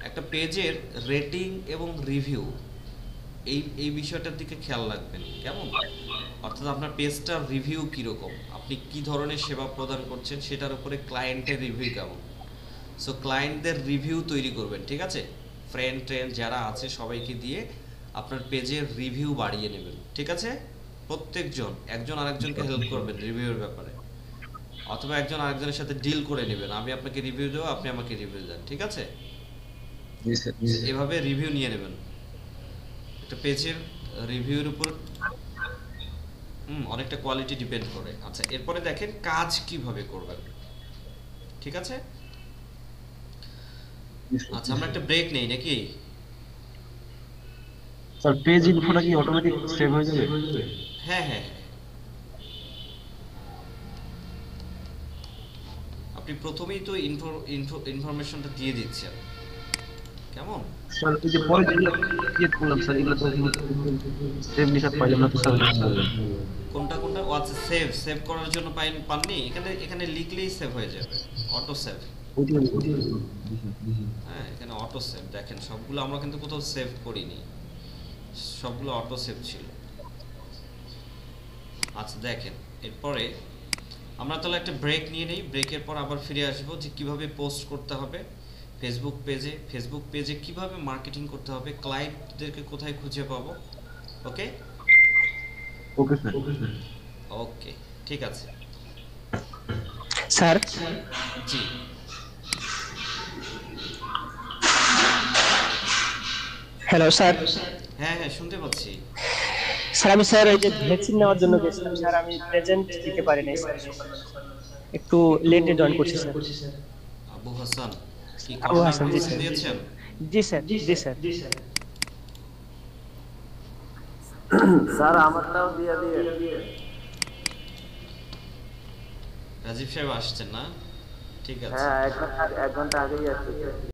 একটা পেজের রেটিং এবং রিভিউ, এই বিষয়টার দিকে খেয়াল রাখবেন। কেমন? অর্থাৎ আপনার পেজটার রিভিউ কীরকম, আপনি কি ধরনের সেবা প্রদান করছেন সেটার উপরে ক্লায়েন্টের রিভিউ কেমন। সো ক্লায়েন্টদের রিভিউ তৈরি করবেন, ঠিক আছে? ফ্রেন্ড ট্রেন্ড যারা আছে সবাইকে দিয়ে আপনার পেজের রিভিউ বাড়িয়ে নেবেন, ঠিক আছে? প্রত্যেকজন একজন আরেকজনকে হেল্প করবেন রিভিউর ব্যাপারে, অথবা একজন আরেকজনের সাথে ডিল করে নেবেন, আমি আপনাকে রিভিউ দেবো, আপনি আমাকে রিভিউ দেন, ঠিক আছে? এভাবে রিভিউ নিয়ে নেবেন। একটা পেজের রিভিউর উপর অনেকটা কোয়ালিটি ডিপেন্ড করে। আচ্ছা, এরপরে দেখেন কাজ কিভাবে করবেন, ঠিক আছে? আচ্ছা, আমরা একটা ব্রেক নেই নাকি? স্যার পেজ ইনফোটা কি অটোমেটিক সেভ হয়ে যাবে? হ্যাঁ হ্যাঁ, আপনি প্রথমেই তো ইনফরমেশনটা দিয়ে দিচ্ছেন, কেমন? স্যার এই যে পরে যেগুলো ক্রিয়েট করলাম স্যার, এগুলো তো সেভ নিশাত পাইলাম না তো স্যার। কোনটা কোনটা? ও আচ্ছা, সেভ করার জন্য পাননি? এখানে লিখলেই সেভ হয়ে যাবে, অটো সেভ। হ্যাঁ, এখানে অটো সেভ দেখেন, সবগুলো আমরা কিন্তু কোথাও সেভ করিনি, সবগুলো অটো সেভ ছিল। আচ্ছা দেখেন, এরপরে আমরা তাহলে একটা ব্রেক নিয়ে নেই, ব্রেকের পর আবার ফিরে আসবো যে কিভাবে পোস্ট করতে হবে ফেসবুক পেজে কিভাবে মার্কেটিং করতে হবে, ক্লায়েন্টদেরকে কোথায় খুঁজে পাবো। ওকে ওকে স্যার, ওকে ঠিক আছে স্যার। জি, হ্যালো স্যার। হ্যাঁ হ্যাঁ শুনতে পাচ্ছি। স্যার আমি স্যার এই যে ভ্যাকসিন নেওয়ার জন্য গেছিলাম স্যার, আমি প্রেজেন্ট দিতে পারি নাই স্যার, একটু লেটে জয়েন করছি স্যার। আবু হাসান কি আবু হাসান, জি স্যার। দিয়েছেন? জি স্যার, জি স্যার। স্যার আমারটাও দিয়ে দিয়ে। রাজীব সাহেব আসছেন না? ঠিক আছে, হ্যাঁ 1 ঘন্টা আগেই আসছে।